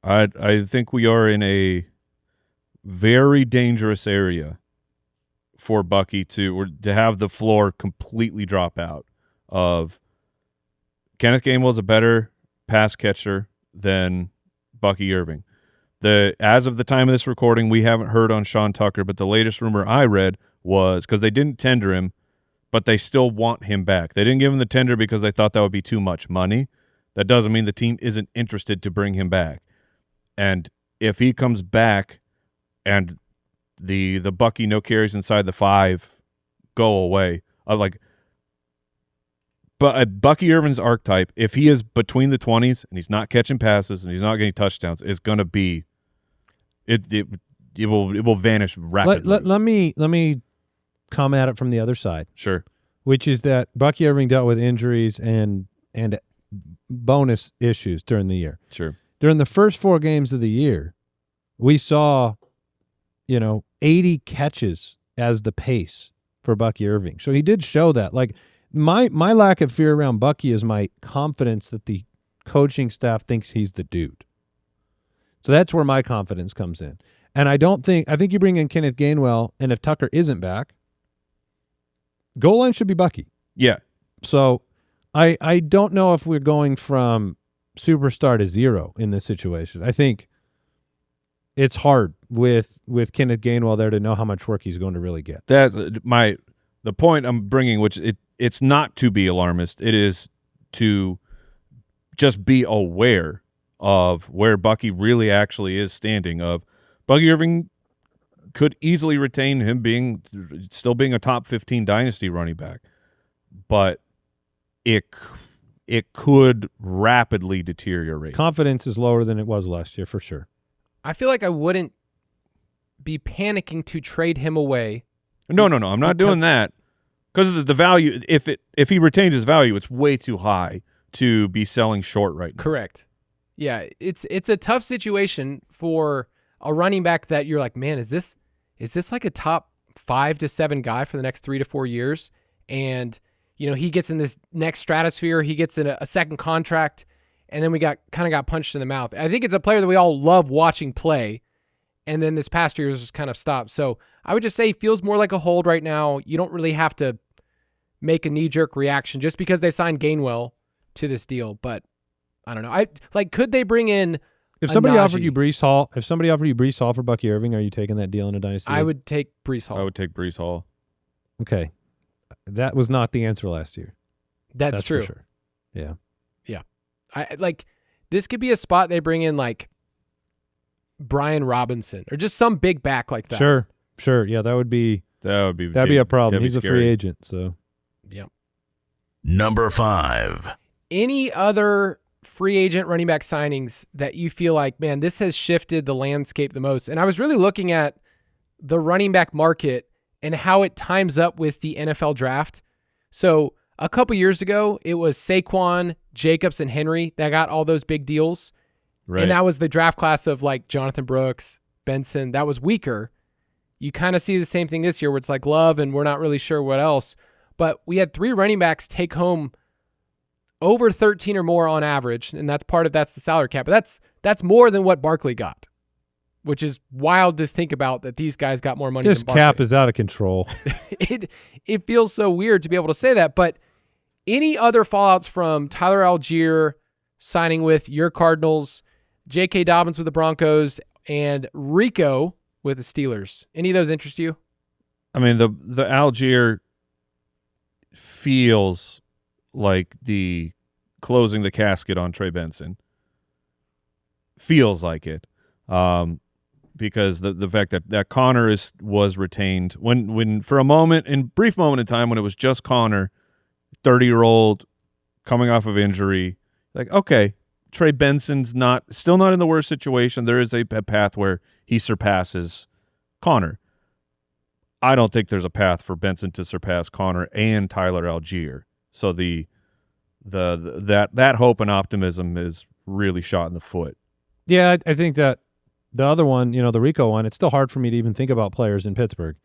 I think we are in a very dangerous area for Bucky to have the floor completely drop out. Of Kenneth Gainwell's a better pass catcher than Bucky Irving. As of the time of this recording, we haven't heard on Sean Tucker, but the latest rumor I read was because they didn't tender him, but they still want him back. They didn't give him the tender because they thought that would be too much money. That doesn't mean the team isn't interested to bring him back. And if he comes back and the Bucky no carries inside the 5 go away, but Bucky Irvin's archetype, if he is between the 20s and he's not catching passes and he's not getting touchdowns, is going to be it will vanish rapidly. Let me come at it from the other side. Sure. Which is that Bucky Irving dealt with injuries and bonus issues during the year. Sure. During the first 4 games of the year, we saw 80 catches as the pace for Bucky Irving. So he did show that. Like, my lack of fear around Bucky is my confidence that the coaching staff thinks he's the dude. So that's where my confidence comes in. And I think you bring in Kenneth Gainwell, and if Tucker isn't back, goal line should be Bucky. Yeah. So I don't know if we're going from superstar to 0 in this situation. I think it's hard with Kenneth Gainwell there to know how much work he's going to really get. That's the point I'm bringing, which it's not to be alarmist. It is to just be aware of where Bucky really actually is standing. Of Bucky Irving could easily retain him still being a top 15 dynasty running back, but it could rapidly deteriorate. Confidence is lower than it was last year for sure. I feel like I wouldn't be panicking to trade him away. No, I'm not doing that because of the value. If he retains his value, it's way too high to be selling short right now. Correct. Yeah, it's a tough situation for a running back that you're like, man, is this like a top 5 to 7 guy for the next 3 to 4 years? And he gets in this next stratosphere, he gets in a second contract, and then we got punched in the mouth. I think it's a player that we all love watching play, and then this past year has just kind of stopped. So I would just say it feels more like a hold right now. You don't really have to make a knee-jerk reaction just because they signed Gainwell to this deal, but I don't know. Could they bring in if somebody offered you Breece Hall for Bucky Irving, are you taking that deal in a dynasty? I would take Breece Hall. I would take Breece Hall. Okay. That was not the answer last year. That's true. For sure. Yeah. This could be a spot they bring in like Brian Robinson or just some big back like that. Sure. Yeah, that'd be a problem. He's a free agent, so. Yep. Number 5. Any other free agent running back signings that you feel like, man, this has shifted the landscape the most? And I was really looking at the running back market and how it times up with the NFL draft. So a couple years ago, it was Saquon, Jacobs, and Henry that got all those big deals. Right. And that was the draft class of like Jonathan Brooks, Benson. That was weaker. You kind of see the same thing this year where it's like Love and we're not really sure what else. But we had 3 running backs take home over 13 or more on average, and that's the salary cap. But that's more than what Barkley got, which is wild to think about that these guys got more money than Barkley. This cap is out of control. It feels so weird to be able to say that, but any other fallouts from Tyler Allgeier signing with your Cardinals, J.K. Dobbins with the Broncos, and Rico with the Steelers? Any of those interest you? I mean, the Allgeier feels like the closing the casket on Trey Benson. Feels like it. Because the fact that Connor was retained when for a brief moment in time when it was just Connor, 30-year-old coming off of injury, like, okay, Trey Benson's still not in the worst situation. There is a path where he surpasses Connor. I don't think there's a path for Benson to surpass Connor and Tyler Allgeier. So that hope and optimism is really shot in the foot. Yeah, I think that the other one, the Rico one, it's still hard for me to even think about players in Pittsburgh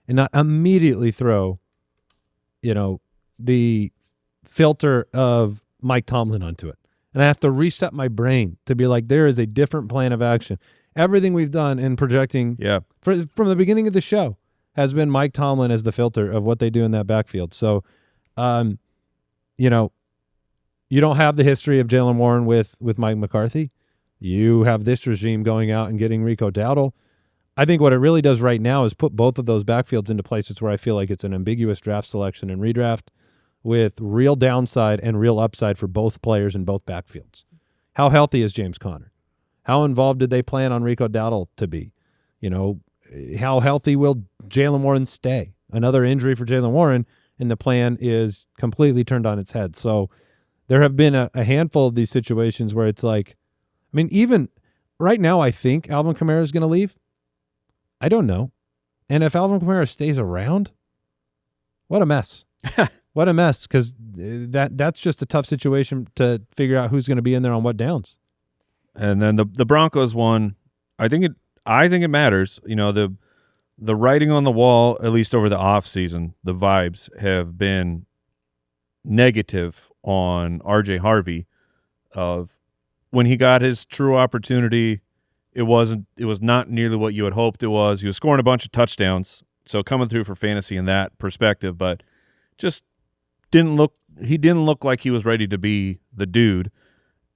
and not immediately throw, the filter of Mike Tomlin onto it. And I have to reset my brain to be like, there is a different plan of action. Everything we've done in projecting from the beginning of the show has been Mike Tomlin as the filter of what they do in that backfield. So, you don't have the history of Jaylen Warren with Mike McCarthy. You have this regime going out and getting Rico Dowdle. I think what it really does right now is put both of those backfields into places where I feel like it's an ambiguous draft selection and redraft with real downside and real upside for both players in both backfields. How healthy is James Conner? How involved did they plan on Rico Dowdle to be? How healthy will Jaylen Warren stay? Another injury for Jaylen Warren, and the plan is completely turned on its head. So there have been a handful of these situations where it's like, I mean, even right now, I think Alvin Kamara is going to leave. I don't know. And if Alvin Kamara stays around, what a mess. What a mess, because that's just a tough situation to figure out who's going to be in there on what downs. And then the Broncos one, I think it matters. The writing on the wall, at least over the offseason, the vibes have been negative on R.J. Harvey of when he got his true opportunity. It was not nearly what you had hoped it was. He was scoring a bunch of touchdowns, so coming through for fantasy in that perspective, but just didn't look like he was ready to be the dude.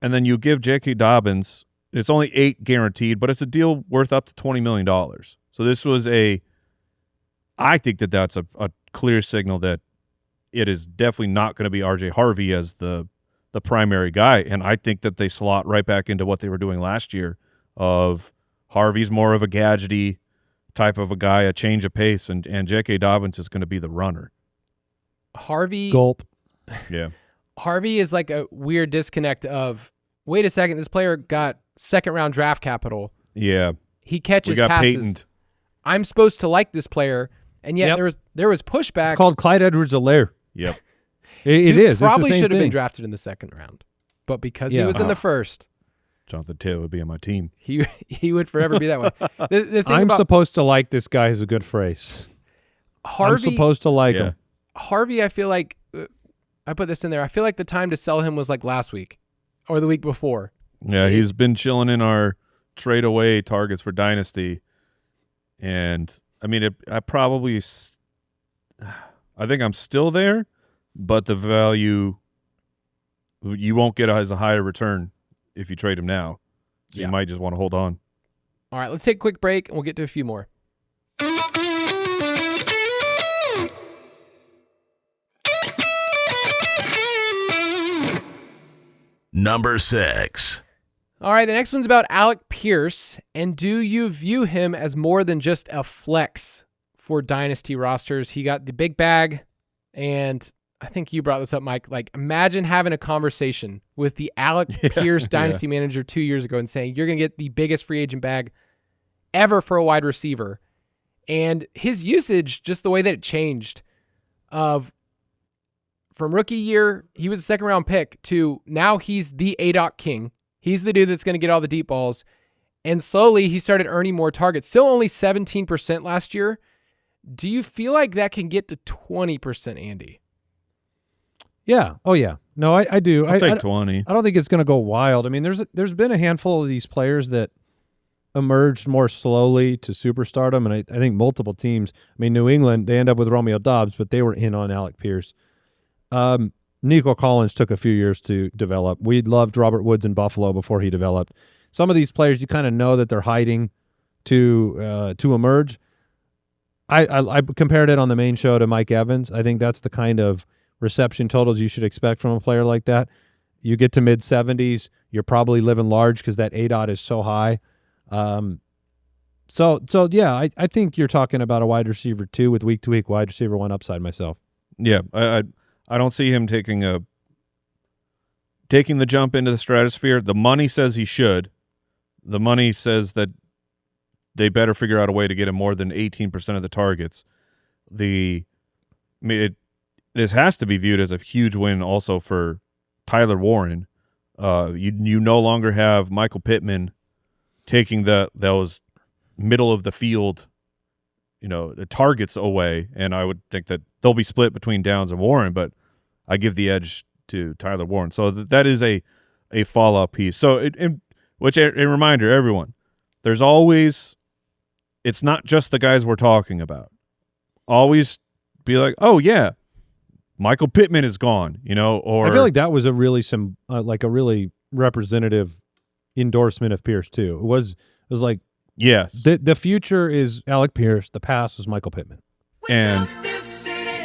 And then you give J.K. Dobbins, it's only $8 guaranteed, but it's a deal worth up to $20 million. So this was I think that's a clear signal that it is definitely not going to be R.J. Harvey as the primary guy. And I think that they slot right back into what they were doing last year of Harvey's more of a gadgety type of a guy, a change of pace, and J.K. Dobbins is going to be the runner. Harvey. Gulp. Yeah. Harvey is like a weird disconnect of, wait a second, this player got second-round draft capital. Yeah. He catches passes. Patented. I'm supposed to like this player, and yet there was pushback. It's called Clyde Edwards-Helaire. Yep. It is. Probably it's the same should have thing. been drafted in the second round, but because he was in the first, Jonathan Taylor would be on my team. He would forever be that way. The thing I'm about supposed to like this guy is a good phrase. Harvey, I'm supposed to like him. Harvey, I feel like I put this in there. I feel like the time to sell him was like last week or the week before. Yeah, he's been chilling in our trade away targets for Dynasty, and I mean, I think I'm still there, but the value you won't get as a higher return if you trade him now. So you might just want to hold on. All right, let's take a quick break, and we'll get to a few more. Number 6. All right, the next one's about Alec Pierce, and do you view him as more than just a flex for Dynasty rosters? He got the big bag, and I think you brought this up, Mike. Like, imagine having a conversation with the Alec Pierce Dynasty manager 2 years ago and saying, you're going to get the biggest free agent bag ever for a wide receiver. And his usage, just the way that it changed from rookie year, he was a second-round pick, to now he's the ADOT king. He's the dude that's going to get all the deep balls. And slowly he started earning more targets. Still only 17% last year. Do you feel like that can get to 20%, Andy? Yeah. Oh, yeah. No, I do. I'll take 20. I don't think it's going to go wild. I mean, there's been a handful of these players that emerged more slowly to superstardom, and I think multiple teams. I mean, New England, they end up with Romeo Dobbs, but they were in on Alec Pierce. Nico Collins took a few years to develop. We loved Robert Woods in Buffalo before he developed. Some of these players, you kind of know that they're hiding to emerge. I compared it on the main show to Mike Evans. I think that's the kind of reception totals you should expect from a player like that. You get to mid-70s, you're probably living large because that ADOT is so high. So yeah, I think you're talking about a wide receiver 2 with week-to-week wide receiver 1 upside myself. Yeah, I don't see him taking the jump into the stratosphere. The money says he should. The money says that they better figure out a way to get him more than 18% of the targets. This has to be viewed as a huge win also for Tyler Warren. You no longer have Michael Pittman taking those middle of the field, the targets away, and I would think that they'll be split between Downs and Warren, but I give the edge to Tyler Warren. So that is a fallout piece. So a reminder, everyone, there's always, it's not just the guys we're talking about. Always be like, oh yeah, Michael Pittman is gone, or I feel like that was a really a really representative endorsement of Pierce too. It was like, yes, the future is Alec Pierce, the past was Michael Pittman. And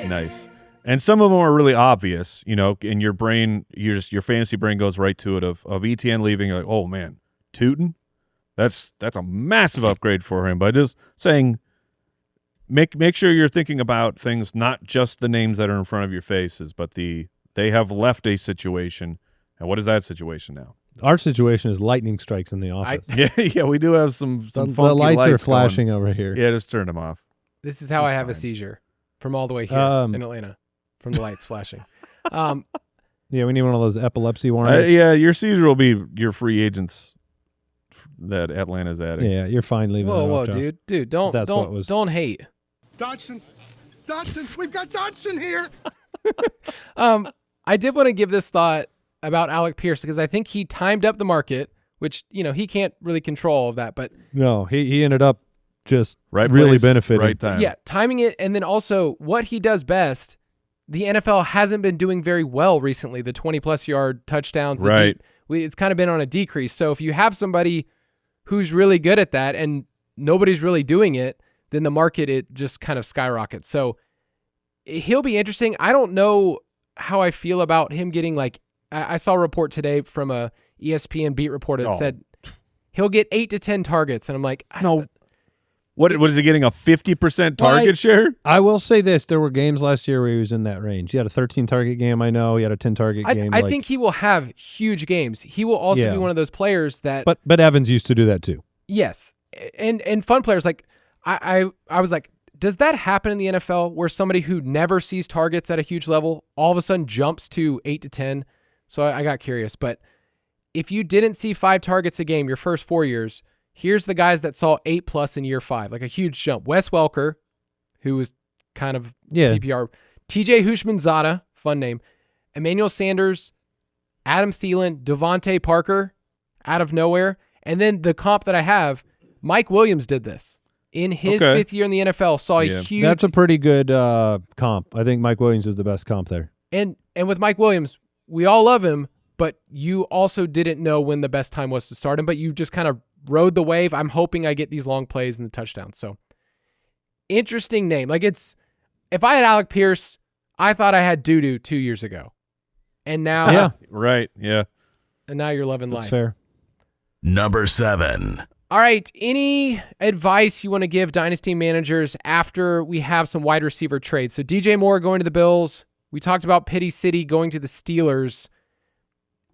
nice. And some of them are really obvious, in your brain, your fantasy brain goes right to it of ETN leaving, you're like, oh man, Tootin? That's a massive upgrade for him. But just saying, make sure you're thinking about things, not just the names that are in front of your faces, but they have left a situation. And what is that situation now? Our situation is lightning strikes in the office. Yeah, we do have some funky the lights are flashing going over here. Yeah, just turn them off. This is how I have a seizure from all the way here in Atlanta, from the lights flashing. Yeah, we need one of those epilepsy warnings. Yeah, your seizure will be your free agents that Atlanta's adding. Yeah, you're fine leaving. Whoa, dude, don't hate. Dodson, we've got Dodson here. I did want to give this thought about Alec Pierce because I think he timed up the market, which he can't really control all of that, but no, he ended up just right really place, benefiting. Right time. Yeah, timing it, and then also what he does best. The NFL hasn't been doing very well recently. The 20-plus yard touchdowns, right? It's kind of been on a decrease. So if you have somebody who's really good at that and nobody's really doing it, then the market, it just kind of skyrockets. So he'll be interesting. I don't know how I feel about him getting I saw a report today from a ESPN beat reporter that said he'll get 8 to 10 targets. And I'm like, no. What is he getting, a 50% target share? I will say this. There were games last year where he was in that range. He had a 13-target game, I know. He had a 10-target game. I think he will have huge games. He will also be one of those players that... But Evans used to do that too. Yes. And fun players. I was like, does that happen in the NFL where somebody who never sees targets at a huge level all of a sudden jumps to 8 to 10? So I got curious. But if you didn't see 5 targets a game your first 4 years... Here's the guys that saw 8+ in year 5, like a huge jump. Wes Welker, who was kind of PPR. TJ Hushmanzada, fun name. Emmanuel Sanders, Adam Thielen, Devontae Parker, out of nowhere. And then the comp that I have, Mike Williams did this. In his 5th year in the NFL, saw a huge... That's a pretty good comp. I think Mike Williams is the best comp there. And with Mike Williams, we all love him, but you also didn't know when the best time was to start him, but you just kind of rode the wave. I'm hoping I get these long plays and the touchdowns. So interesting name. If I had Alec Pierce, I thought I had doo-doo 2 years ago. And now, yeah, right. Yeah. And now you're loving That's life. Fair. Number 7. All right. Any advice you want to give dynasty managers after we have some wide receiver trades? So DJ Moore going to the Bills, We talked about Pity City going to the Steelers.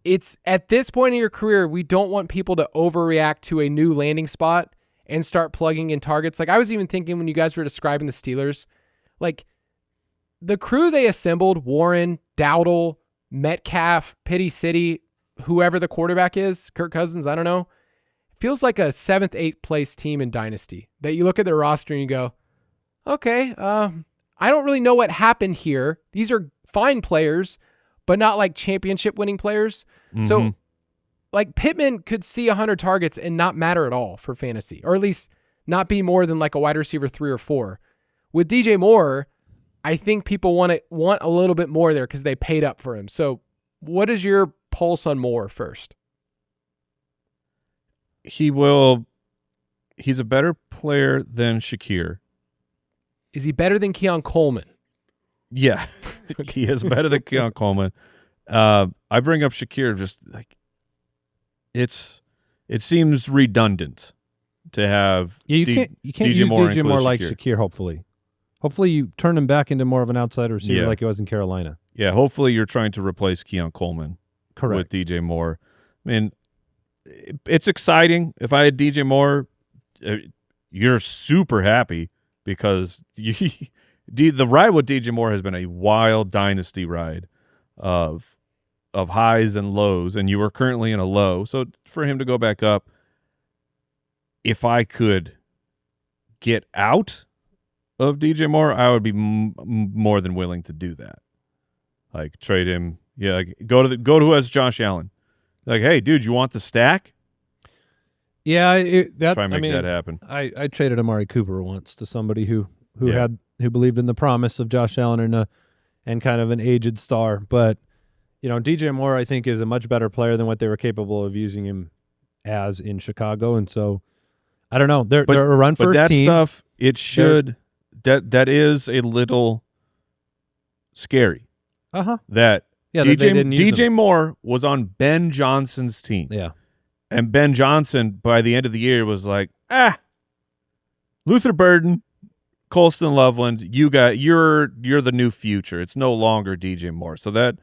It's at this point in your career, we don't want people to overreact to a new landing spot and start plugging in targets. Like I was even thinking when you guys were describing the Steelers, like the crew they assembled, Warren, Dowdle, Metcalf, Pity City, whoever the quarterback is, Kirk Cousins, I don't know, feels like a 7th, 8th place team in Dynasty that you look at their roster and you go, okay, I don't really know what happened here. These are fine players, but not like championship winning players. Mm-hmm. So like Pittman could see 100 targets and not matter at all for fantasy, or at least not be more than like a wide receiver 3 or 4. With DJ Moore, I think people want a little bit more there because they paid up for him. So what is your pulse on Moore first? He's a better player than Shakir. Is he better than Keon Coleman? Yeah, he is better than Keon Coleman. I bring up Shakir just like it seems redundant to have. Yeah, you can't DJ use Moore DJ Moore like Shakir. Hopefully you turn him back into more of an outside receiver like he was in Carolina. Yeah, hopefully you're trying to replace Keon Coleman. Correct. With DJ Moore. I mean, it's exciting. If I had DJ Moore, you're super happy because the ride with DJ Moore has been a wild dynasty ride of highs and lows, and you are currently in a low. So for him to go back up, if I could get out of DJ Moore, I would be more than willing to do that. Like trade him. Yeah, like go to who has Josh Allen. Like, hey, dude, you want the stack? Yeah, try and make that happen. I traded Amari Cooper once to somebody who believed in the promise of Josh Allen and kind of an aged star. But DJ Moore, I think, is a much better player than what they were capable of using him as in Chicago. And so I don't know. They're a run first team. But that stuff, it should that is a little scary. That. Yeah, DJ Moore was on Ben Johnson's team. Yeah. And Ben Johnson, by the end of the year, was like, Luther Burden, Colston Loveland, you're the new future. It's no longer DJ Moore. So that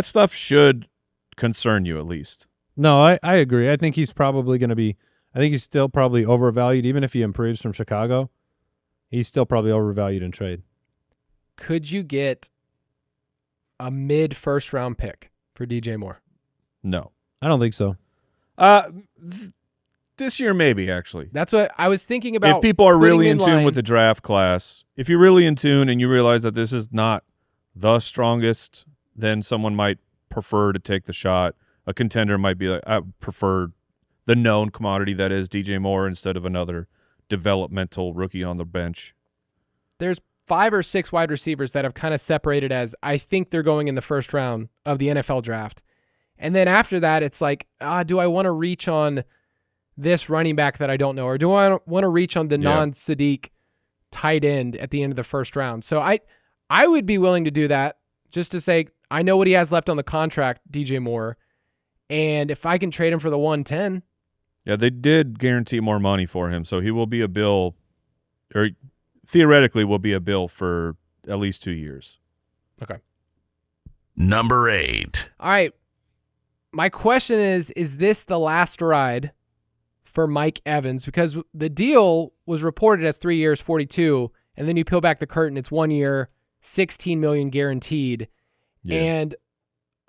stuff should concern you at least. No, I agree. I think he's probably going to be – I think he's still probably overvalued. Even if he improves from Chicago, he's still probably overvalued in trade. Could you get a mid-first round pick for DJ Moore? No. I don't think so. This year maybe, actually. That's what I was thinking about. If people are really in tune with the draft class, if you're really in tune and you realize that this is not the strongest, then someone might prefer to take the shot. A contender might be like, I prefer the known commodity that is DJ Moore instead of another developmental rookie on the bench. There's 5 or 6 wide receivers that have kind of separated as I think they're going in the first round of the NFL draft. And then after that, it's like, do I want to reach on this running back that I don't know? Or do I want to reach on the non-Sadiq tight end at the end of the first round? So I would be willing to do that just to say, I know what he has left on the contract, DJ Moore. And if I can trade him for the 110. Yeah, they did guarantee more money for him. So he will be a bill, or theoretically will be a bill for at least 2 years. Okay. Number 8. All right. My question is this the last ride for Mike Evans? Because the deal was reported as 3 years, 42, and then you peel back the curtain, it's 1 year, $16 million guaranteed. Yeah. And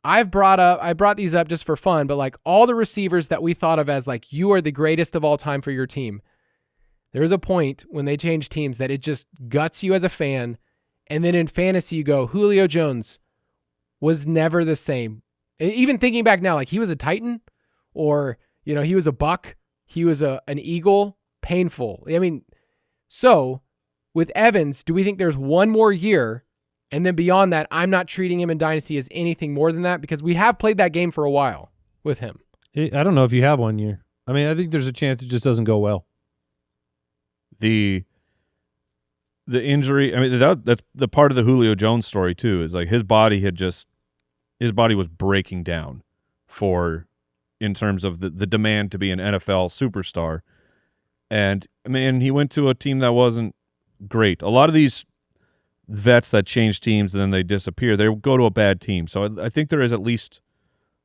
I brought these up just for fun, but like all the receivers that we thought of as like, you are the greatest of all time for your team. There's a point when they change teams that it just guts you as a fan. And then in fantasy, you go, Julio Jones was never the same. Even thinking back now, like he was a Titan or, he was a Buck, he was an Eagle, painful. I mean, so with Evans, do we think there's one more year? And then beyond that, I'm not treating him in Dynasty as anything more than that because we have played that game for a while with him. I don't know if you have 1 year. I mean, I think there's a chance it just doesn't go well. The injury, I mean, that's the part of the Julio Jones story too, is like his body was breaking down in terms of the demand to be an NFL superstar. And, man, he went to a team that wasn't great. A lot of these vets that change teams and then they disappear. They go to a bad team. So I think there is at least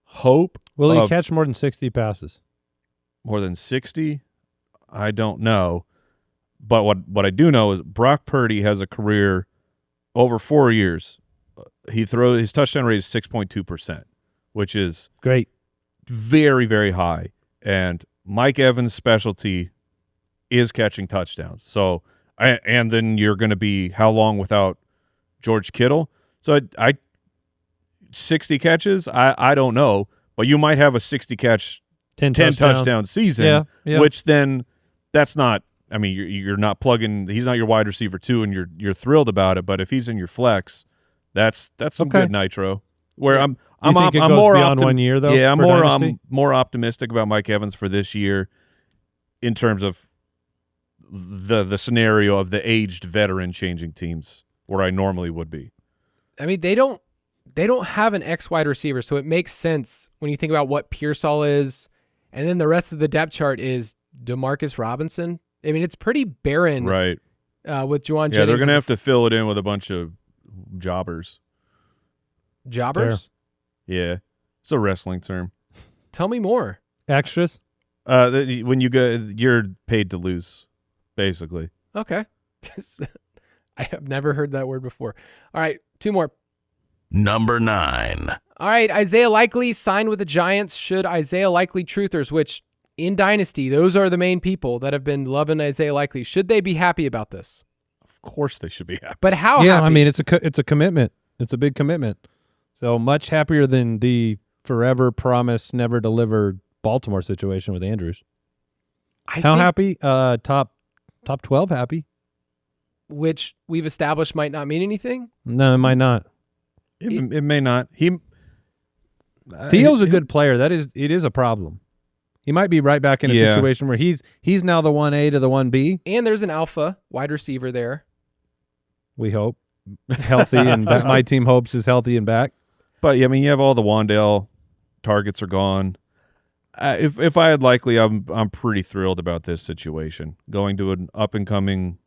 hope. Will he catch more than 60 passes? More than 60? I don't know. But what I do know is Brock Purdy has a career over 4 years. His touchdown rate is 6.2%, which is great, very, very high. And Mike Evans' specialty is catching touchdowns. So, and then you're going to be how long without George Kittle? So I 60 catches. I don't know, but you might have a 60 catch, 10 touchdown season. Yeah. Which then that's not. I mean, you're not plugging. He's not your wide receiver too, and you're thrilled about it. But if he's in your flex, that's some good nitro. Where I'm more beyond 1 year though. Yeah, I'm more optimistic about Mike Evans for this year in terms of the scenario of the aged veteran changing teams where I normally would be. I mean, they don't have an X wide receiver, so it makes sense when you think about what Pearsall is, and then the rest of the depth chart is DeMarcus Robinson. I mean, it's pretty barren, right? With Juwan Jennings. Yeah, they're going to have to fill it in with a bunch of jobbers. Jobbers? Fair. Yeah, it's a wrestling term. Tell me more. Extras? When you go, you're paid to lose, basically. Okay. I have never heard that word before. All right, 2 more. Number 9. All right, Isaiah Likely signed with the Giants. Should Isaiah Likely truthers, which in Dynasty, those are the main people that have been loving Isaiah Likely. Should they be happy about this? Of course they should be happy. But how Yeah, happy? I mean, it's a commitment. It's a big commitment. So much happier than the forever promise, never delivered Baltimore situation with Andrews. How happy? Top 12 happy. Which we've established might not mean anything? No, it might not. It may not. Theo's a good player. It is a problem. He might be right back in a situation where he's now the 1A to the 1B. And there's an alpha wide receiver there. We hope. Healthy, and my team hopes is healthy and back. But, I mean, you have all the Wandale targets are gone. If I had Likely, I'm pretty thrilled about this situation. Going to an up-and-coming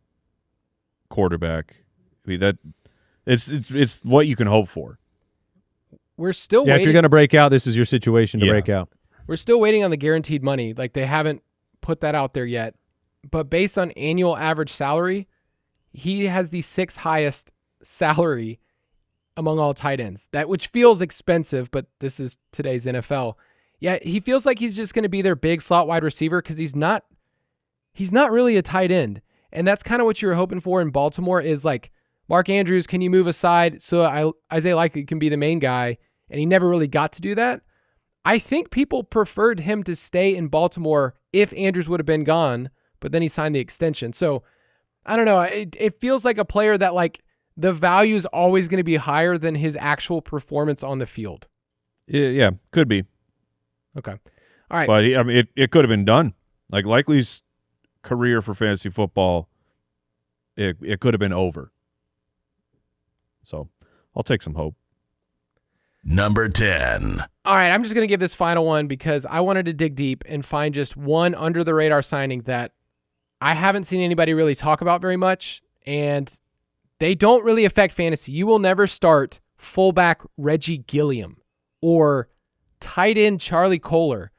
quarterback. I mean, it's what you can hope for. We're still waiting. If you're going to break out, this is your situation to break out. We're still waiting on the guaranteed money. Like, they haven't put that out there yet. But based on annual average salary, he has the 6th highest salary among all tight ends. Which feels expensive, but this is today's NFL. Yeah, he feels like he's just going to be their big slot wide receiver because he's not really a tight end. And that's kind of what you were hoping for in Baltimore is like, Mark Andrews, can you move aside so Isaiah Likely can be the main guy? And he never really got to do that. I think people preferred him to stay in Baltimore if Andrews would have been gone, but then he signed the extension. So, I don't know. It feels like a player that, like, the value is always going to be higher than his actual performance on the field. Yeah, could be. Okay. All right. But, it could have been done. Like, Likely's career for fantasy football, it could have been over. So, I'll take some hope. Number 10. All right, I'm just going to give this final one because I wanted to dig deep and find just one under-the-radar signing that I haven't seen anybody really talk about very much, and they don't really affect fantasy. You will never start fullback Reggie Gilliam or tight end Charlie Kolar,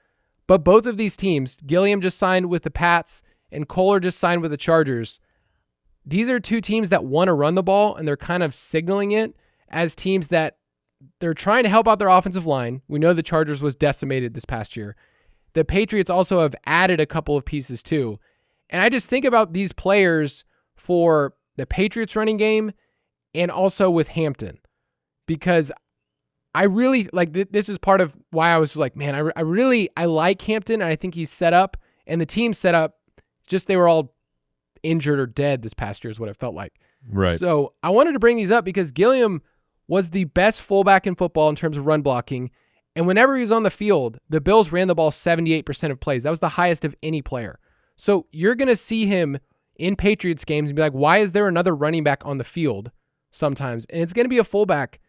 but both of these teams, Gilliam just signed with the Pats and Kolar just signed with the Chargers. These are 2 teams that want to run the ball, and they're kind of signaling it as teams that they're trying to help out their offensive line. We know the Chargers was decimated this past year. The Patriots also have added a couple of pieces too. And I just think about these players for the Patriots running game and also with Hampton, because I really like this is part of why I was like, man, I like Hampton, and I think he's set up, and the team set up, just they were all injured or dead this past year is what it felt like. Right. So I wanted to bring these up because Gilliam was the best fullback in football in terms of run blocking. And whenever he was on the field, the Bills ran the ball 78% of plays. That was the highest of any player. So you're going to see him in Patriots games and be like, why is there another running back on the field sometimes? And it's going to be a fullback.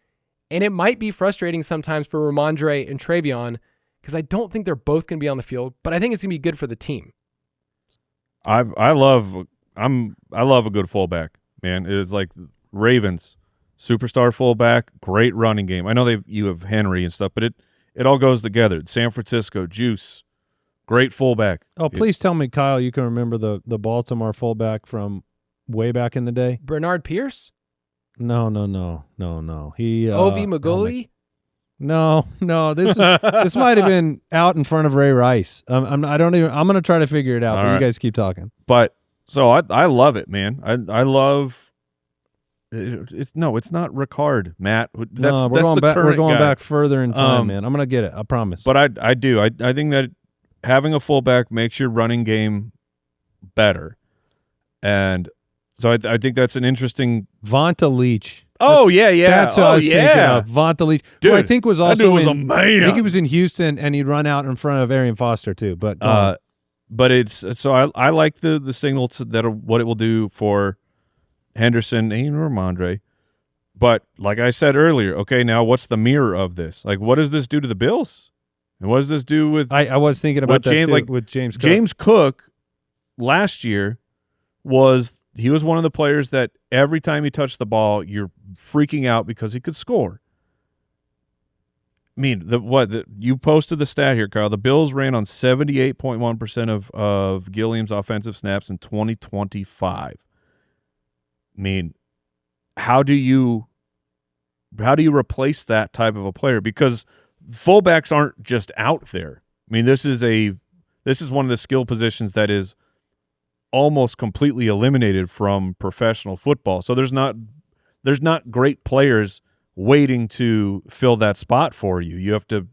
And it might be frustrating sometimes for Ramondre and Travion because I don't think they're both going to be on the field, but I think it's going to be good for the team. I love a good fullback, man. It's like Ravens, superstar fullback, great running game. I know you have Henry and stuff, but it all goes together. San Francisco, Juice, great fullback. Oh, please tell me, Kyle, you can remember the Baltimore fullback from way back in the day? Bernard Pierce? No. He Ovi Maguli? No. This might have been out in front of Ray Rice. I'm going to try to figure it out. All but right. You guys keep talking. But so I love it, man. I love. It's not Ricard, Matt. That's we're going guy. back further in time, man. I'm going to get it. I promise. But I do. I think that having a fullback makes your running game better, and so I think that's an interesting. Vonta Leach. Oh, yeah. That's what I was thinking of. Vonta Leach, dude, who I think was also that dude was a man. I think he was in Houston, and he'd run out in front of Arian Foster too. But it's so I like the signal that what it will do for Henderson and Ramondre. But like I said earlier, okay, now what's the mirror of this? Like, what does this do to the Bills? And what does this do with? I was thinking about that too, with James Cook. James Cook last year was one of the players that every time he touched the ball, you're freaking out because he could score. I mean, you posted the stat here, Kyle. The Bills ran on 78.1% of Gilliam's offensive snaps in 2025. I mean, how do you replace that type of a player? Because fullbacks aren't just out there. I mean, this is one of the skill positions that is almost completely eliminated from professional football. So there's not great players waiting to fill that spot for you. You have to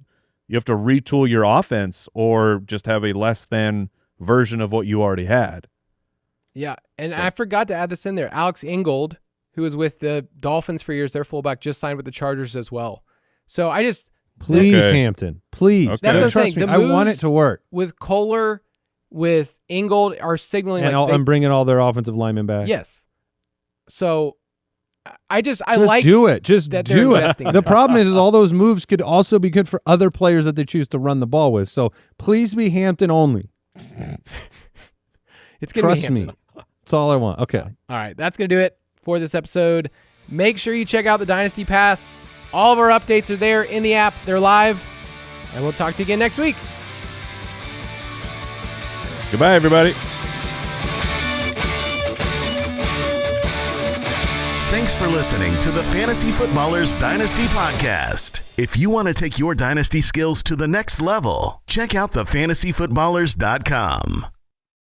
retool your offense or just have a less than version of what you already had. Yeah, and I forgot to add this in there. Alex Ingold, who was with the Dolphins for years, their fullback, just signed with the Chargers as well. So please, Okay. Hampton, please. Okay. That's what I'm Trust saying. me, The I want it moves to work. with Kolar, with Ingold are signaling And I'm bringing all their offensive linemen back. yes. So I Just like do it. Just that they're do it. investing in The it. problem is all those moves could also be good for other players that they choose to run the ball with. So please be Hampton only. it's going to be Trust Hampton. me. That's all I want. Okay. All right, that's going to do it for this episode. Make sure you check out the Dynasty Pass. All of our updates are there in the app. They're live. And we'll talk to you again next week. Goodbye, everybody. Thanks for listening to the Fantasy Footballers Dynasty Podcast. If you want to take your dynasty skills to the next level, check out thefantasyfootballers.com.